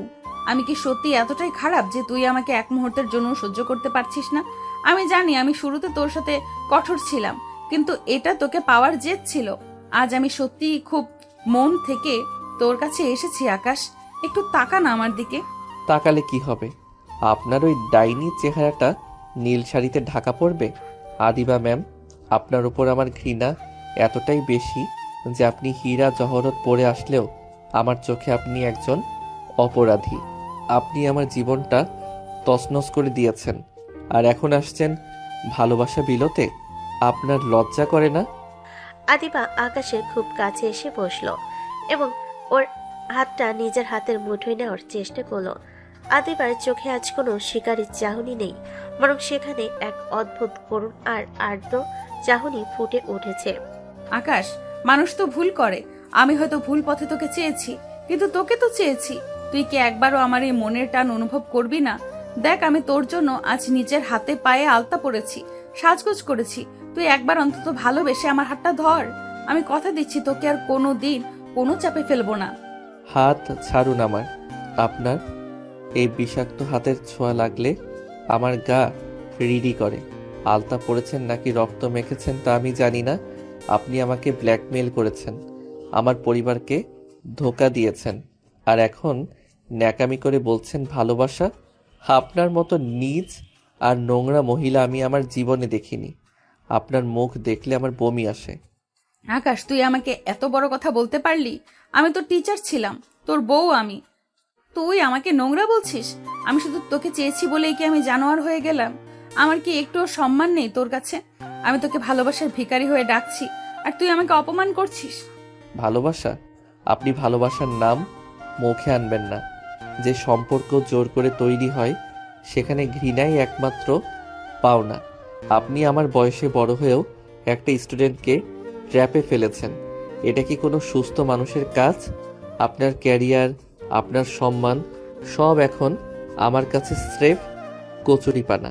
আমি কি সত্যি এতটাই খারাপ যে তুই আমাকে এক মুহূর্তের জন্য সহ্য করতে পারছিস না? আমি জানি আমি শুরুতে তোর সাথে কঠোর ছিলাম, কিন্তু এটা তোকে পাওয়ার জেদ ছিল। আজ আমি সত্যি খুব মন থেকে তোর কাছে এসেছি আকাশ, একটু তাকা না আমার দিকে। তাকালে কি হবে? আপনার ওই ডাইনি চেহারাটা নীল শাড়িতে ঢাকা পড়বে? আদিবা ম্যাম, আপনার উপর আমার ঘৃণা এতটাই বেশি যে আপনি হীরা জহরত পরে আসলেও আমার চোখে আপনি একজন অপরাধী। আপনি আমার জীবনটা তছনছ করে দিয়েছেন, আর এখন আসছেন ভালোবাসা বিলোতে। আপনার লজ্জা করে না? আদিবা আকাশের খুব কাছে এসে বসলো এবং ওর হাতটা নিজের হাতের মুঠোয় নেওয়ার চেষ্টা করলো। আদিবার চোখে আজ কোনো শিকারীর চাহনি নেই, বরং সেখানে এক অদ্ভুত করুণ আর আর্দ্র চাহনি ফুটে উঠেছে। আকাশ, মানুষ তো ভুল করে। আমি হয়তো ভুল পথে তোকে চেয়েছি, কিন্তু তোকে তো চেয়েছি। তুই কি একবারও আমার এই মনের টান অনুভব করবি না? দেখ, আমি তোর জন্য আজ নিজের হাতে পায়ে আলতা পরেছি, সাজগোজ করেছি। তুই একবার অন্তত ভালোবেসে আমার হাতটা ধর। আমি কথা দিচ্ছি তোকে আর কোনো দিন কোনো চাপে ফেলবো না। হাত ছাড়ুন আমার। আপনার এই বিষাক্ত হাতের ছোঁয়া লাগলে আমার গা রিডি করে। আলতা পড়েছেন নাকি রক্ত মেখেছেন তা আমি জানি না। আপনি আমাকে ব্ল্যাকমেল করেছেন, আমার পরিবারকে ধোঁকা দিয়েছেন, আর এখন ন্যাকামি করে বলছেন ভালোবাসা। আপনার মতো নীচ আর নোংরা মহিলা আমি আমার জীবনে দেখিনি। আপনার মুখ দেখলে আমার বমি আসে। আকাশ, তুই আমাকে এত বড় কথা বলতে পারলি? আমি তো টিচার ছিলাম, তোর বউ আমি, তুই আমাকে নোংরা বলছিস? আমি শুধু তোকে চেয়েছি বলেই কি আমি জানোয়ার হয়ে গেলাম? আমার কি একটুও সম্মান নেই তোর কাছে? আমি তোকে ভালোবাসার ভিখারি হয়ে ডাকছি আর তুই আমাকে অপমান করছিস। ভালোবাসা? আপনি ভালোবাসার নাম মুখে আনবেন না। যে সম্পর্ক জোর করে তৈরি হয় সেখানে ঘৃণাই একমাত্র পাওনা। আপনি আমার বয়সে বড় হয়েও একটা স্টুডেন্টকে ট্র্যাপে ফেলেছেন। এটা কি কোনো সুস্থ মানুষের কাজ? আপনার ক্যারিয়ার, আপনার সম্মান সব এখন আমার কাছে স্রেফ কচুরিপানা।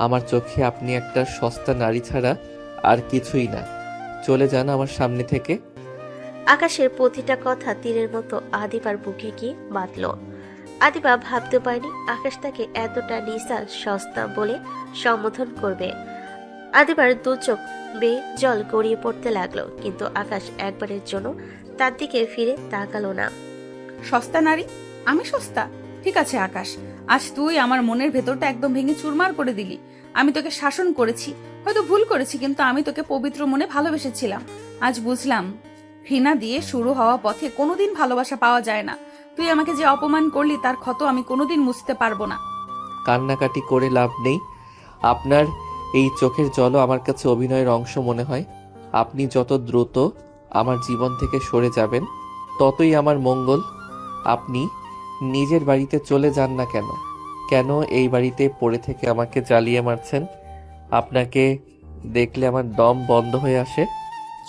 আমার চোখে আপনি একটা সস্তা নারী ছাড়া আর কিছুই না। চলে যান আমার সামনে থেকে। আকাশের প্রতিটা কথা তীরের মতো আদিবার বুকে গিয়ে বাঁধল। আদিবা ভাবতে পারেনি আকাশ তাকে এতটা নিশা সস্তা বলে সম্বোধন করবে। আদিবার দু চোখ বেয়ে জল গড়িয়ে পড়তে লাগলো, কিন্তু আকাশ একবারের জন্য তার দিকে ফিরে তাকালো না। সস্তা নারী? আমি সস্তা? ঠিক আছে আকাশ, আজ তুই আমার মনের ভেতরটা একদম ভেঙে চুরমার করে দিলি। আমি তোকে শাসন করেছি, হয়তো ভুল করেছি, কিন্তু আমি তোকে পবিত্র মনে ভালোবেসেছিলাম। আজ বুঝলাম ঘৃণা দিয়ে শুরু হওয়া পথে কোনোদিন ভালোবাসা পাওয়া যায় না। তুই আমাকে যে অপমান করলি তার ক্ষত আমি কোনোদিন মুছতে পারবো না। কান্নাকাটি করে লাভ নেই। আপনার এই চোখের জলও আমার কাছে অভিনয়ের অংশ মনে হয়। আপনি যত দ্রুত আমার জীবন থেকে সরে যাবেন ততই আমার মঙ্গল। আপনি নিজের বাড়িতে চলে যান না কেন? কেন এই বাড়িতে পড়ে থেকে আমাকে জ্বালিয়ে মারছেন? আপনাকে দেখলে আমার দম বন্ধ হয়ে আসে।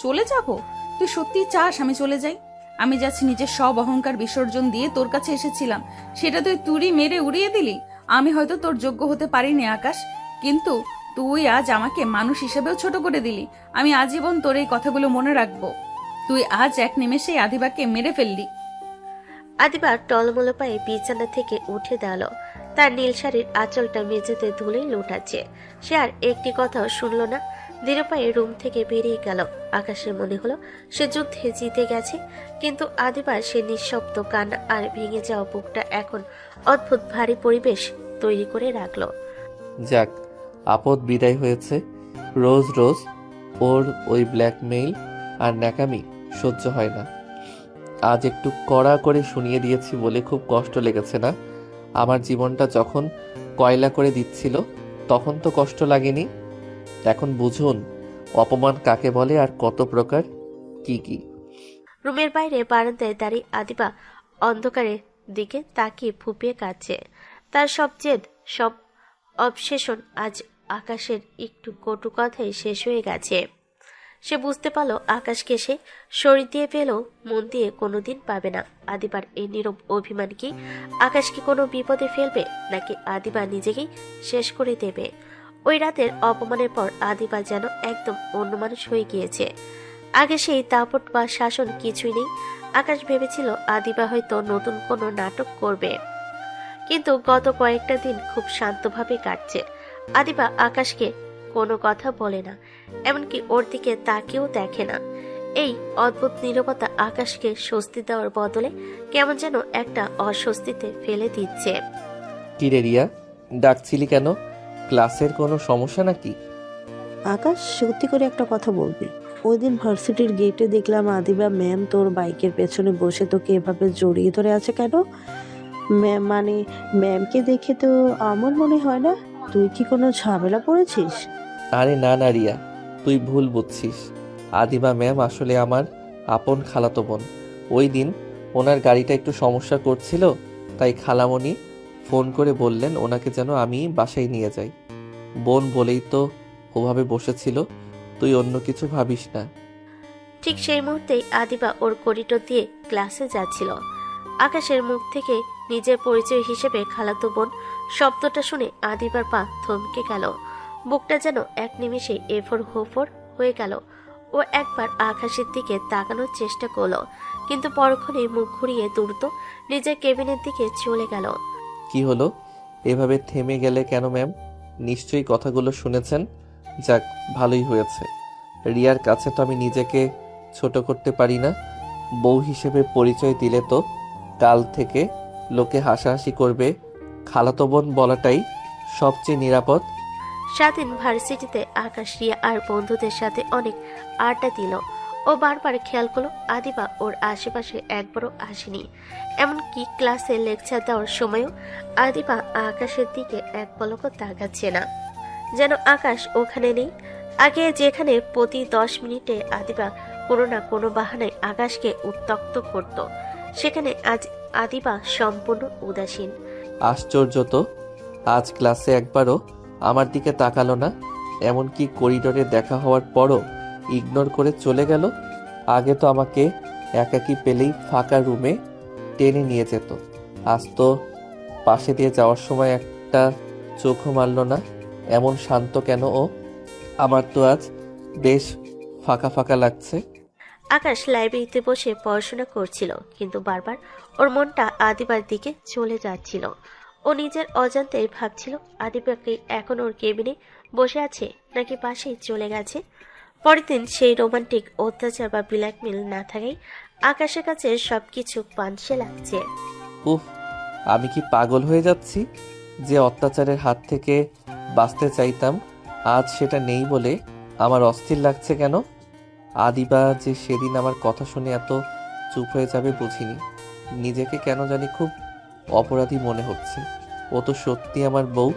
চলে যাব? তুই সত্যি চাস আমি চলে যাই? আমি যাচ্ছি নিজের সব অহংকার বিসর্জন দিয়ে তোর কাছে এসেছিলাম, সেটা তুই তুড়ি মেরে উড়িয়ে দিলি। আমি হয়তো তোর যোগ্য হতে পারিনি আকাশ, কিন্তু তুই আজ আমাকে মানুষ হিসেবেও ছোট করে দিলি। আমি আজীবন তোর এই কথাগুলো মনে রাখবো। তুই আজ এক নিমেষেই আদিবাকে মেরে ফেললি। আদিবা টলমল পায়ে বিছানা থেকে উঠে দাঁড়ালো। তার নীল শাড়ির আঁচলটা মেঝেতে ধুলে লোটাচ্ছে। সে আর একটি কথাও শুনল না। ধীরে পায়ে রুম থেকে বেরিয়ে গেল। আকাশের মনে হলো সে যুদ্ধে জিতে গেছে, কিন্তু আদিবা সে নিঃশব্দ কান্না আর ভেঙে যাওয়া বুকটা এখন অদ্ভুত ভারী পরিবেশ তৈরি করে রাখলো। যাক, আপদ বিদায় হয়েছে। রোজ রোজ ওর ওই ব্ল্যাকমেইল আর ন্যাকামি সহ্য হয় না। আজ একটু কড়া করে শুনিয়ে দিয়েছি বলে খুব কষ্ট লেগেছে না? আমার জীবনটা যখন কয়লা করে দিচ্ছিল তখন তো কষ্ট লাগেনি। এখন বুঝুন অপমান কাকে বলে আর কত প্রকার কি কি। রুমের বাইরে বারান্দায় দাঁড়িয়ে আদিবা অন্ধকারের দিকে তাকিয়ে ফুপিয়ে কাঁদছে। তার সব জেদ, সব অবসেশন আজ আকাশের একটু কটু কথাই শেষ হয়ে গেছে। সে বুঝতে পারল আকাশকে সে শরীর দিয়ে পেলেও মন দিয়ে কোনোদিন পাবে না। আদিবার এই নীরব অভিমান কি আকাশকে কোনো বিপদে ফেলবে, নাকি আদিবা নিজেকেই শেষ করে দেবে? ওই রাতের অপমানের পর আদিবা যেন একদম অন্য মানুষ হয়ে গিয়েছে। আগে সেই দাপট বা শাসন কিছুই নেই। আকাশ ভেবেছিল আদিবা হয়তো নতুন কোনো নাটক করবে, কিন্তু গত কয়েকটা দিন খুব শান্তভাবে কাটছে। আদিবা আকাশকে কোনো কথা বলে না, এমনকি ওর দিকে তাকেও দেখে না। এই অদ্ভুত নীরবতা আকাশকে স্বস্তি দেওয়ার বদলে কেমন যেন একটা অস্বস্তিতে ফেলে দিচ্ছে। কিরে রিয়া, ডাকছিলি কেন? ক্লাসের কোনো সমস্যা নাকি? আকাশ, সত্যি করে একটা কথা বলবি? ওই দিন ভার্সিটির গেটে দেখলাম আদিবা ম্যাম তোর বাইকের পেছনে বসে তোকে এভাবে জড়িয়ে ধরে আছে কেন? ম্যাম মানে ম্যামকে দেখে তো আমার মনে হয় না তুই কি কোনো ঝামেলা পড়েছিস। আরে না না রিয়া, তুই ভুল বুঝছিস। আদিবা ম্যাম আসলে আমার আপন খালাতো বোন। ওই দিন ওনার গাড়িটা একটু সমস্যা করছিল, তাই খালামণি ফোন করে বললেন ওনাকে যেন আমি বাসায় নিয়ে যাই। বোন বলেই তো ওভাবে বসেছিল, তুই অন্য কিছু ভাবিস না। ঠিক সেই মুহূর্তেই আদিবা ওর করিডোর দিয়ে ক্লাসে যাচ্ছিল। আকাশের মুখ থেকে নিজের পরিচয় হিসেবে খালাতো বোন শব্দটা শুনে আদিবার পা থমকে গেল। বুকটা যেন এক নিমেষে এফোর হোফোর হয়ে গেল। ও একবার আকাশের দিকে তাকানোর চেষ্টা করলো, কিন্তু পরক্ষণেই মুখ ঘুরিয়ে দ্রুত নিজের কেবিনের দিকে চলে গেল। কি হলো, এভাবে থেমে গেলে কেন ম্যাম? নিশ্চয়ই কথাগুলো শুনেছেন। যাক, ভালোই হয়েছে। রিয়ার কাছে তো আমি নিজেকে ছোট করতে পারি না। বউ হিসেবে পরিচয় দিলে তো কাল থেকে লোকে হাসাহাসি করবে। খালাতো বোন বলাটাই সবচেয়ে নিরাপদ। স্বাধীন ভার্সিটিতে আকাশ রিয়া আর বন্ধুদের সাথে অনেক আড্ডা দিল। ও বারবার খেয়াল করলো আদিবা ওর আশেপাশে একবারও আসেনি। এমনকি ক্লাসে লেকচার দেওয়ার সময়ও আদিবা আকাশের দিকে এক পলকও তাকাচ্ছে না, যেন আকাশ ওখানে নেই। আগে যেখানে প্রতি 10 মিনিটে আদিবা কোনো না কোনো বাহানায় আকাশকে উত্ত্যক্ত করত, সেখানে আজ আদিবা সম্পূর্ণ উদাসীন। আশ্চর্য তো, আজ ক্লাসে একবারও আমার দিকে তাকালো না, এমনকি করিডোরে দেখা হওয়ার পরও ইগনোর করে চলে গেল। আগে তো আমাকে একাকী পেলেই ফাঁকা রুমে টেনে নিয়ে যেত, আজ তো পাশে দিয়ে যাওয়ার সময় একটা চোখও মারল না। এমন শান্ত কেন ও? আমার তো আজ বেশ ফাঁকা ফাঁকা লাগছে। আকাশ লাইব্রেরিতে বসে পড়াশোনা করছিল, কিন্তু বারবার ওর মনটা আদিবার দিকে চলে যাচ্ছিল। ও নিজের অজান্তেই ভাবছিল আদিবাকে এখন ওর কেবিনে বসে আছে নাকি পাশেই চলে গেছে। পরের দিন সেই রোমান্টিক অত্যাচার বা ব্ল্যাকমেল না থাকায় আকাশের কাছে সবকিছু পানসে লাগছে। উফ, আমি কি পাগল হয়ে যাচ্ছি? যে অত্যাচারের হাত থেকে বাঁচতে চাইতাম আজ সেটা নেই বলে আমার অস্থির লাগছে কেন? আদিবা যে সেদিন আমার কথা শুনে এত চুপ হয়ে যাবে বুঝিনি। নিজেকে কেন জানি খুব অপরাধী মনে হচ্ছে। ও তো সত্যি আমার বউ,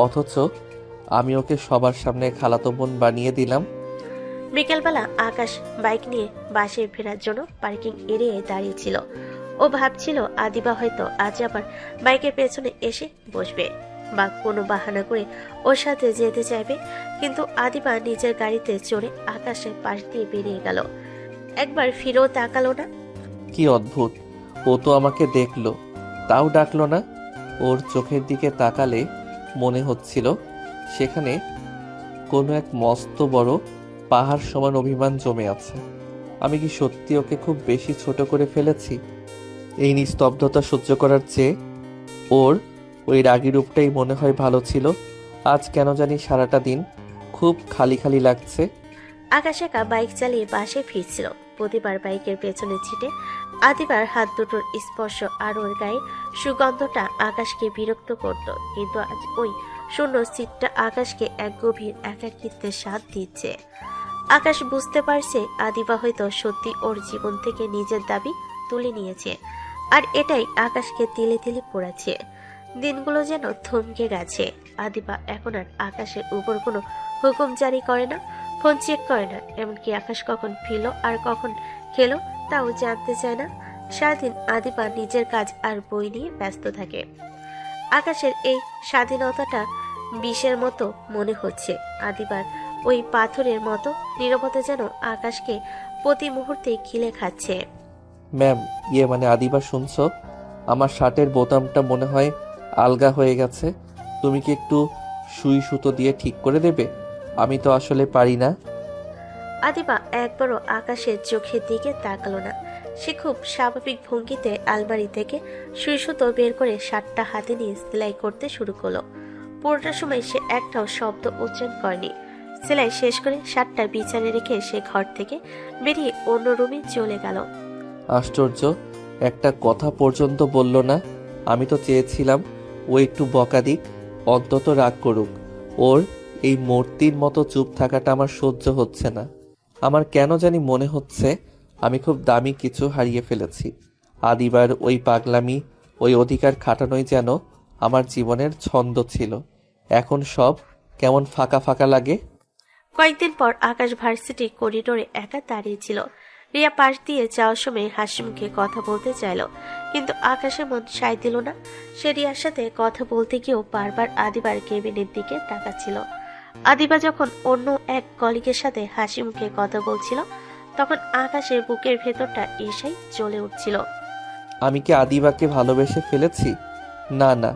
অথচ আমি ওকে সবার সামনে খালাতো বোন বানিয়ে দিলাম। বিকেলবেলা আকাশ বাইক নিয়ে বাসে ফেরার জন্য পার্কিং এরিয়ায় দাঁড়িয়েছিল। ও ভাবছিল আদিবা হয়তো আজ আবার বাইকের পেছনে এসে বসবে বা কোনো বাহানা করে ওর সাথে যেতে চাইবে, কিন্তু আদিবা নিজের গাড়িতে চড়ে আকাশের পাশ দিয়ে বেরিয়ে গেল। একবার ফিরেও তাকালো না। কি অদ্ভুত, ও তো আমাকে দেখলো তাও ডাকলো না। ওর চোখের দিকে তাকালে মনে হচ্ছিল সেখানে কোনো এক মস্ত বড় পাহাড় সমান অভিমান জমে আছে। আমি কি সত্যি ওকে খুব বেশি ছোট করে ফেলেছি? এই নিস্তব্ধতা সহ্য করার চেয়ে ওর ওই রাগী রূপটাই মনে হয় ভালো ছিল। আজ কেন জানি সারাটা দিন খুব খালি খালি লাগছে। আকাশ একা বাইক চালিয়ে বাসে ফিরছিল। প্রতিবার বাইকের পেছনে ছিটে আদিবার হাত দুটোর স্পর্শ আর ওর গায়ে সুগন্ধটা আকাশকে বিরক্ত করত, কিন্তু আজ ওই শূন্য সিটটা আকাশকে এক গভীর একাকিত্বের স্বাদ দিচ্ছে। আকাশ বুঝতে পারছে আদিবা হয়তো সত্যি ওর জীবন থেকে নিজের দাবি তুলে নিয়েছে, আর এটাই আকাশকে তিলে তিলে পোড়াচ্ছে। দিনগুলো যেন থমকে গেছে। আদিবা এখন আর আকাশের উপর কোনো হুকুম জারি করে না, ফোন চেক করে না, এমনকি আকাশ কখন ফিরলো আর কখন খেলো তাও জানতে চায় না। সারাদিন আদিবা নিজের কাজ আর বই নিয়ে ব্যস্ত থাকে। আকাশের এই স্বাধীনতাটা বিষের মতো মনে হচ্ছে। আদিবার ওই পাথরের মতো নীরবতা যেন আকাশকে প্রতি মুহূর্তে গিলে খাচ্ছে। ম্যাম, মানে আদিবা শুনছো? আমার শার্টের বোতামটা মনে হয় আলগা হয়ে গেছে। তুমি কি একটু সুই সুতো দিয়ে ঠিক করে দেবে? আমি তো আসলে পারি না। আদিবা একবারও আকাশের চোখের দিকে তাকালো না। সে খুব স্বাভাবিক ভঙ্গিতে আলমারি থেকে সুই সুতো বের করে শার্টটা হাতে নিয়ে সেলাই করতে শুরু করলো। পুরোটা সময় সে একটাও শব্দ উচ্চারণ করেনি। সেলাই শেষ করে শার্টটা বিছানায় রেখে সে ঘর থেকে বেরিয়ে অন্য রুমে চলে গেল। আশ্চর্য, একটা কথা পর্যন্ত বলল না। আমি তো চেয়েছিলাম ও একটু বকা দিক, অন্তত রাগ করুক। ওর এই মূর্তির মতো চুপ থাকাটা আমার সহ্য হচ্ছে না। আমার কেন জানি মনে হচ্ছে আমি খুব দামি কিছু হারিয়ে ফেলেছি। আদিবার ওই পাগলামি, ওই অধিকার খাটানোই যেন আমার জীবনের ছন্দ ছিল। এখন সব কেমন ফাঁকা ফাঁকা লাগে। কয়েকদিন পর আকাশ ভার্সিটি করিডোরে একা দাঁড়িয়েছিল। রিয়া পাশ দিয়ে যাওয়ার সময় হাসি মুখে কথা বলতে চাইল, কিন্তু আকাশের মন সায় দিল না। সে রিয়ার সাথে কথা বলতে গিয়েও বারবার আদিবার কেবিনের দিকে তাকাচ্ছিল। আদিবা যখন অন্য এক কলিগের সাথে হাসি মুখে কথা বলছিল, তখন আকাশের বুকের ভেতরটা এসেই জ্বলে উঠছিল। আমি কি আদিবাকে ভালোবেসে ফেলেছি? না না,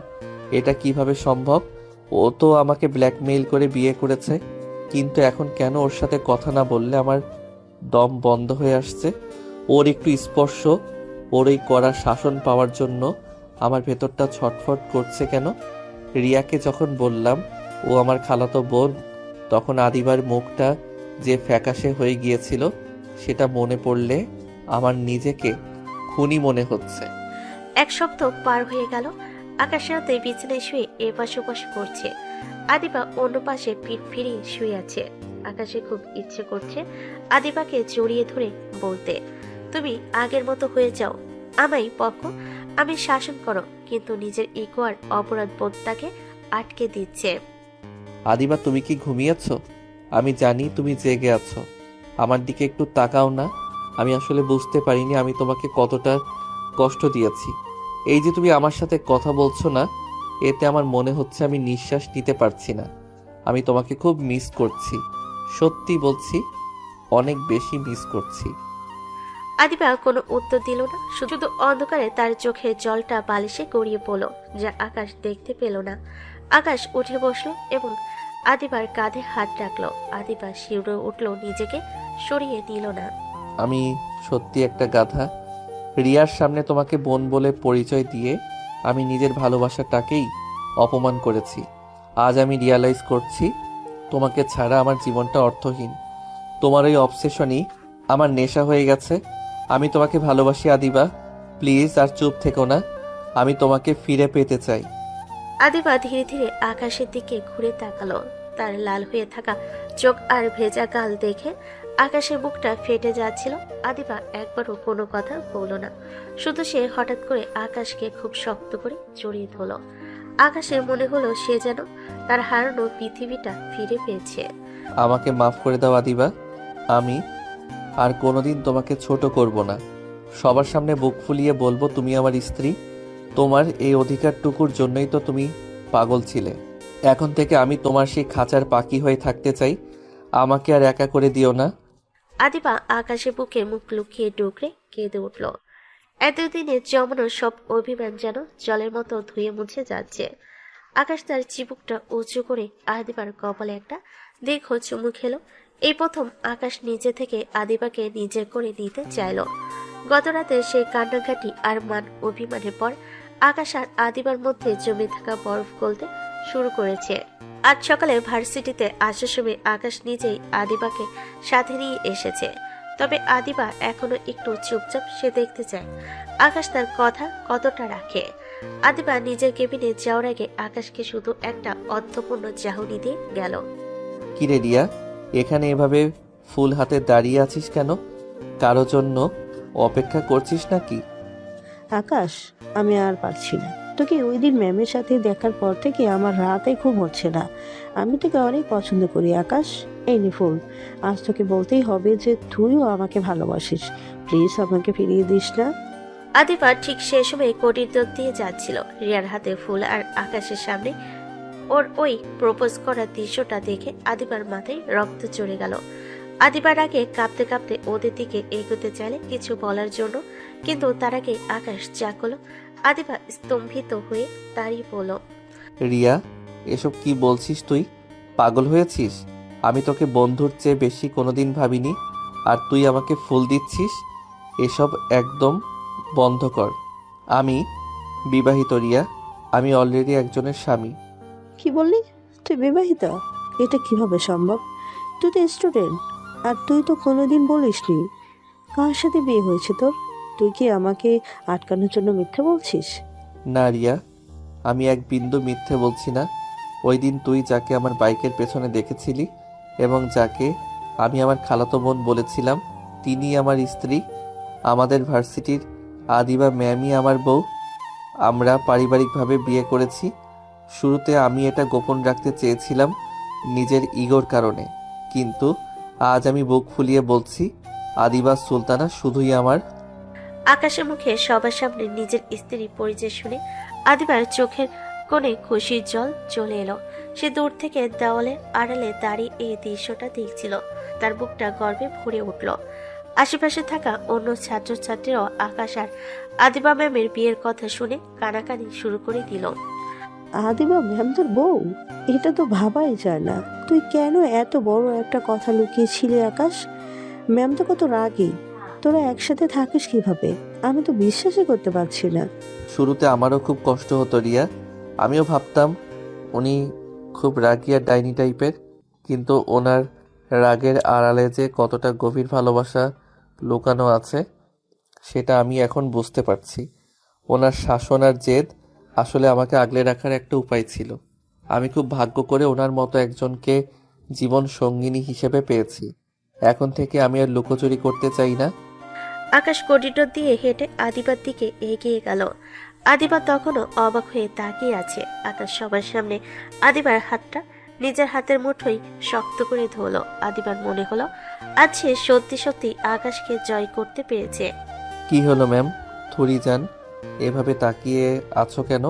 এটা কিভাবে সম্ভব? ও তো আমাকে ব্ল্যাকমেইল করে বিয়ে করেছে, কিন্তু এখন কেন ওর সাথে কথা না বললে আমার দম বন্ধ হয়ে আসছে। ওর একটু স্পর্শ, ওর এই কড়া শাসন পাওয়ার জন্য আমার ভেতরটা ছটফট করছে কেন? রিয়াকে যখন বললাম ও আমার খালাতো বোন, তখন আদিবার মুখটা যে ফ্যাকাশে হয়ে গিয়েছিল সেটা মনে পড়লে আমার নিজেকে খুনি মনে হচ্ছে। এক সপ্তাহ পার হয়ে গেল। আকাশের রাতে বিছানায় শুয়ে এপাশ ওপাশ করছে। আদিবা অন্য পাশে পিঠ ফিরিয়ে শুয়ে আছে। আকাশে খুব ইচ্ছে করছে আদিবাকে জড়িয়ে ধরে বলতে, তুমি আগের মতো হয়ে যাও, আমায় পক্ষ, আমি শাসন করো, কিন্তু নিজের ইগো আর অপরাধ বোধটাকে আটকে দিচ্ছে। আদিবা, তুমি কি ঘুমিয়েছ? আমি জানি তুমি জেগে আছো। আমার দিকে একটু তাকাও না। আমি আসলে বুঝতে পারিনি আমি তোমাকে কতটা কষ্ট দিয়েছি। এই যে তুমি আমার সাথে কথা বলছো না, এতে আমার মনে হচ্ছে আমি নিঃশ্বাস নিতে পারছি না। আমি তোমাকে খুব মিস করছি, সত্যি বলছি, অনেক বেশি মিস করছি। আদিবা কোনো উত্তর দিল না, শুধু অন্ধকারে তার চোখের জলটা বালিশে গড়িয়ে পড়ল, যা আকাশ দেখতে পেল না। আকাশ উঠে বসলো এবং আদিবার কাঁধে হাত রাখলো। আদিবা শিউরে উঠল, নিজেকে সরিয়ে নিল না। আমি সত্যি একটা গাধা। রিয়ার সামনে তোমাকে বোন বলে পরিচয় দিয়ে আমি নিজের ভালোবাসাটাকেই অপমান করেছি। আজ আমি রিয়ালাইজ করছি তোমাকে ছাড়া আমার জীবনটা অর্থহীন। তোমার ওই অবসেশনই আমার নেশা হয়ে গেছে। আমি তোমাকে ভালোবাসি আদিবা, প্লিজ আর চুপ থেকো না। আমি তোমাকে ফিরে পেতে চাই। আদিবা ধীরে ধীরে আকাশের দিকে ঘুরে তাকালো। তার লাল হয়ে থাকা চোখ আর ভেজা গাল দেখে আকাশের বুকটা ফেটে যাচ্ছিল। আদিবা একবারও কোনো কথা বলল না, শুধু সে হঠাৎ করে আকাশকে খুব শক্ত করে জড়িয়ে ধরল। আকাশের মনে হলো সে যেন তার হারানো পৃথিবীটা ফিরে পেয়েছে। আমাকে মাফ করে দাও আদিবা। আমি আর কোনোদিন তোমাকে ছোট করব না। সবার সামনে বুক ফুলিয়ে বলবো তুমি আমার স্ত্রী। তোমার এই অধিকারটুকুর জন্যই তো তুমি পাগল ছিলে। এখন থেকে আমি তোমার সেই খাঁচার পাখি হয়ে থাকতে চাই। আমাকে আর একা করে দিও না। আদিবা আকাশের বুকে মুখ লুকিয়ে ডুকরে কেঁদে উঠল। এতদিনে জমানো সব অভিমান যেন জলের মতো ধুয়ে মুছে যাচ্ছে। আকাশ তার চিবুকটা উঁচু করে আদিবার কপালে একটা দীর্ঘ চুমু খেলো। এই প্রথম আকাশ নিজে থেকে আদিবাকে নিজে করে নিতে চাইল। গত রাতে সেই কান্নাকাটি আর মান অভিমানের পর আকাশ আর আদিবার মধ্যে জমে থাকা বরফ গলতে শুরু করেছে। আজ সকালে ভার্সিটিতে আসার সময় আকাশ নিজেই আদিবাকে সাথে নিয়ে এসেছে। তবে আদিবা এখনো একটু চুপচাপ, সে দেখতে চায় আকাশ তার কথা কতটা রাখে। আদিবা নিজের কেবিনে যাওয়ার আগে আকাশকে শুধু একটা অর্থপূর্ণ চাহনি দিয়ে গেল। কিরে রিয়া, এখানে এভাবে ফুল হাতে দাঁড়িয়ে আছিস কেন? কারো জন্য অপেক্ষা করছিস নাকি? আকাশ, আমি আর পারছি না। তোকে ওই দিন ম্যামের সাথে দেখার পর থেকে আমার রাতে ঘুম হচ্ছে না। আমি তোকে অনেক পছন্দ করি আকাশ। এই নে ফুল। আজ তোকে বলতেই হবে যে তুইও আমাকে ভালোবাসিস। প্লিজ আমাকে ফিরিয়ে দিস না। আদিবা ঠিক সে সময় করিডোর দিয়ে যাচ্ছিল। রিয়ার হাতে ফুল আর আকাশের সামনে ওর ওই প্রপোজ করার দৃশ্যটা দেখে আদিবার মাথায় রক্ত চড়ে গেল। আদিবার আগে কাঁপতে কাঁপতে ওদের দিকে এগোতে চাইলে কিছু বলার জন্য, কিন্তু তার আগে আকাশ যা করলো। আদিবা স্তম্ভিত হয়ে দাঁড়িয়ে পড়ল। রিয়া, এসব কি বলছিস তুই? পাগল হয়েছিস? আমি তোকে বন্ধুর চেয়ে বেশি কোনোদিন ভাবিনি, আর তুই আমাকে ফুল দিচ্ছিস? এসব একদম বন্ধ কর। আমি বিবাহিত রিয়া, আমি অলরেডি একজনের স্বামী। কি বললি? তুই বিবাহিত? এটা কিভাবে সম্ভব? তুই তো স্টুডেন্ট, আর তুই তো কোনোদিন বলিসনি। কার সাথে বিয়ে হয়েছে তোর? তুই কি আমাকে আটকানোর জন্য মিথ্যে বলছিস? না রিয়া, আমি এক বিন্দু মিথ্যে বলছি না। ওই দিন তুই যাকে আমার বাইকের পেছনে দেখেছিলি এবং যাকে আমি আমার খালাতো বোন বলেছিলাম, তিনি আমার স্ত্রী। আমাদের ভার্সিটির আদিবা ম্যামই আমার বউ। আমরা পারিবারিকভাবে বিয়ে করেছি। শুরুতে আমি এটা গোপন রাখতে চেয়েছিলাম নিজের ইগোর কারণে, কিন্তু আজ আমি বুক ফুলিয়ে বলছি আদিবা সুলতানা শুধুই আমার। আকাশের মুখে সবার সামনে নিজের স্ত্রী পরিচয় শুনে আদিবার চোখের কোণে খুশির জল চলে এলো। সে দূর থেকে দেওয়ালের আড়ালে দাঁড়িয়ে এই দৃশ্যটা দেখছিল। তার বুকটা গর্বে ভরে উঠল। আশেপাশে থাকা অন্য ছাত্রছাত্রীরাও আকাশ আর আদিবা ম্যামের বিয়ের কথা শুনে কানাকানি শুরু করে দিল। আদিবা ম্যাম তোর বউ? এটা তো ভাবাই যায় না। তুই কেন এত বড় একটা কথা লুকিয়েছিলি আকাশ? ম্যাম তো কত রাগী। তোরা একসাথে থাকিস কিভাবে? আমি তো বিশ্বাসই করতে পারছি না। শুরুতে আমারও খুব কষ্ট হতো রিয়া। আমিও ভাবতাম উনি খুব রাগী আর ডাইনি টাইপের, কিন্তু ওনার রাগের আড়ালে যে কতটা গভীর ভালোবাসা লুকানো আছে সেটা আমি এখন বুঝতে পারছি। ওনার শাসন আর জেদ আসলে আমাকে আগলে রাখার একটা উপায় ছিল। আমি খুব ভাগ্য করে ওনার মতো একজনকে জীবন সঙ্গিনী হিসেবে পেয়েছি। এখন থেকে আমি আর লুকোচুরি করতে চাই না। আকাশ করিডোর দিয়ে হেঁটে আদিবার দিকে এগিয়ে গেল। আদিবা তখনও অবাক হয়ে তাকিয়ে আছে। আকাশ সবার সামনে আদিবার হাতটা নিজের হাতের মুঠোয় শক্ত করে ধরল। আদিবার মনে হলো আজ সে সত্যি সত্যি আকাশকে জয় করতে পেরেছে। কি হলো ম্যাম? থুরি যান, এভাবে তাকিয়ে আছো কেন?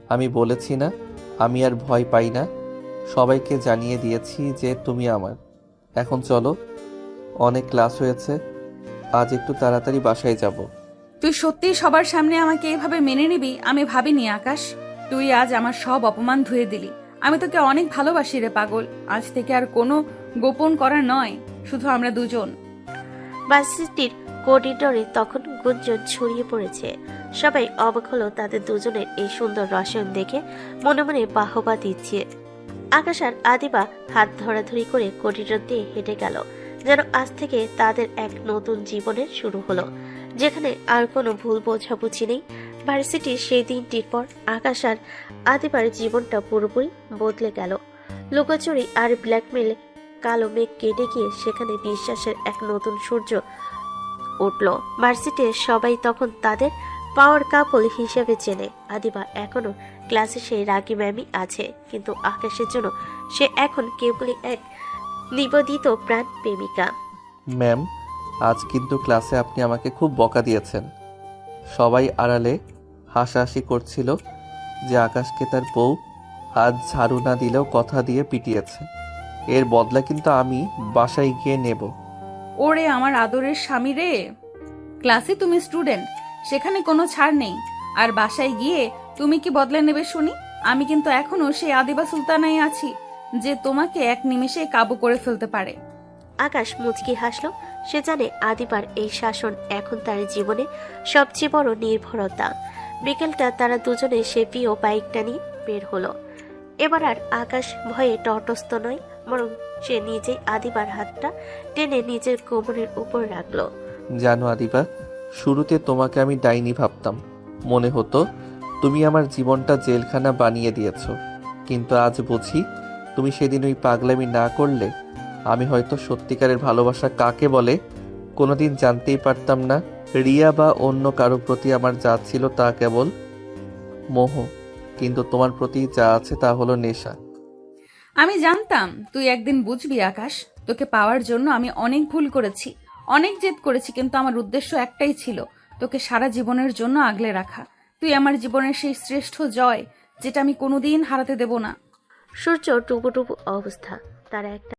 আমি বলেছি না আমি আর ভয় পাই না। সবাইকে জানিয়ে দিয়েছি যে তুমি আমার। এখন চলো, অনেক ক্লাস হয়েছে, আজ একটু তাড়াতাড়ি বাসায় যাব। তুই সত্যিই সবার সামনে আমাকে এভাবে মেনে নিবি আমি ভাবিনি আকাশ। তুই আজ আমার সব অপমান ধুয়ে দিলি। আমি তোকে অনেক ভালোবাসি রে পাগল। আজ থেকে আর কোনো গোপন করার নয়, শুধু আমরা দুজন। ভার্সিটির করিডোরে তখন গুঞ্জন ছড়িয়ে পড়েছে। সবাই অবাক হলো তাদের দুজনের এই সুন্দর রসায়ন দেখে, মনে মনে বাহবা দিচ্ছে। আকাশ আর আদিবা হাত ধরাধরি করে করিডোর দিয়ে হেঁটে গেল, যেন আজ থেকে তাদের এক নতুন জীবনের শুরু হলো, যেখানে আর কোনো ভুল বোঝাবুঝি নেই। ভার্সিটির সেই দিনটির পর আকাশ আর আদিবার জীবনটা পুরোপুরি বদলে গেল। লুকোচুরি আর ব্ল্যাকমেলে কালো মেঘ কেটে গিয়ে সেখানে বিশ্বাসের এক নতুন সূর্য উঠল। ভার্সিটির সবাই তখন তাদের পাওয়ার কাপল হিসেবে চেনে। আদিবা এখনো ক্লাসে সেই রাগী ম্যামই আছে, কিন্তু আকাশের জন্য সে এখন কেবলই এক নিবেদিত প্রাণ প্রেমিকা। ম্যাম, আজ কিন্তু ক্লাসে আপনি আমাকে খুব বকা দিয়েছেন। সবাই আড়ালে হাসাহাসি করছিল যে আকাশকে তার বউ আজ ঝাড়ু না দিলেও কথা দিয়ে পিটিয়েছে। এর বদলা কিন্তু আমি বাসায় গিয়ে নেব। ওরে আমার আদরের স্বামী রে, ক্লাসে তুমি স্টুডেন্ট, সেখানে কোনো ছাড় নেই। আর বাসায় গিয়ে তুমি কি বদলা নেবে শুনি? আমি কিন্তু এখনো সেই আদিবা সুলতানাই আছি, যে তোমাকে এক নিমেষে কাবু করে ফেলতে পারে। আকাশ মুচকি হাসলো। সে জানে আদিবার এই শাসন এখন তার জীবনে সবচেয়ে বড় নির্ভরতা। বিকেলটা তারা দুজনে সে প্রিয় বাইকটা নিয়ে বের হলো। এবার আর আকাশ ভয়ে তটস্থ নয়, বরং সে নিজেই আদিবার হাতটা টেনে নিজের কোমরের উপর রাখলো। জানো আদিবা, শুরুতে তোমাকে আমি ডাইনি ভাবতাম। মনে হতো তুমি আমার জীবনটা জেলখানা বানিয়ে দিয়েছো। কিন্তু আজ বুঝি তুমি সেদিন ওই পাগলামি না করলে আমি হয়তো সত্যিকারের ভালোবাসা কাকে বলে কোনোদিন জানতেই পারতাম না। রিয়া বা অন্য কারো প্রতি আমার যা ছিল তা কেবল মোহ, কিন্তু তোমার প্রতি যা আছে তা হলো নেশা। আমি জানতাম তুই একদিন বুঝবি আকাশ। তোকে পাওয়ার জন্য আমি অনেক ভুল করেছি, অনেক জেদ করেছি, কিন্তু আমার উদ্দেশ্য একটাই ছিল, তোকে সারা জীবনের জন্য আগলে রাখা। তুই আমার জীবনের সেই শ্রেষ্ঠ জয়, যেটা আমি কোনোদিন হারাতে দেব না। সূর্য টুবু টুবু অবস্থা। তারা একটা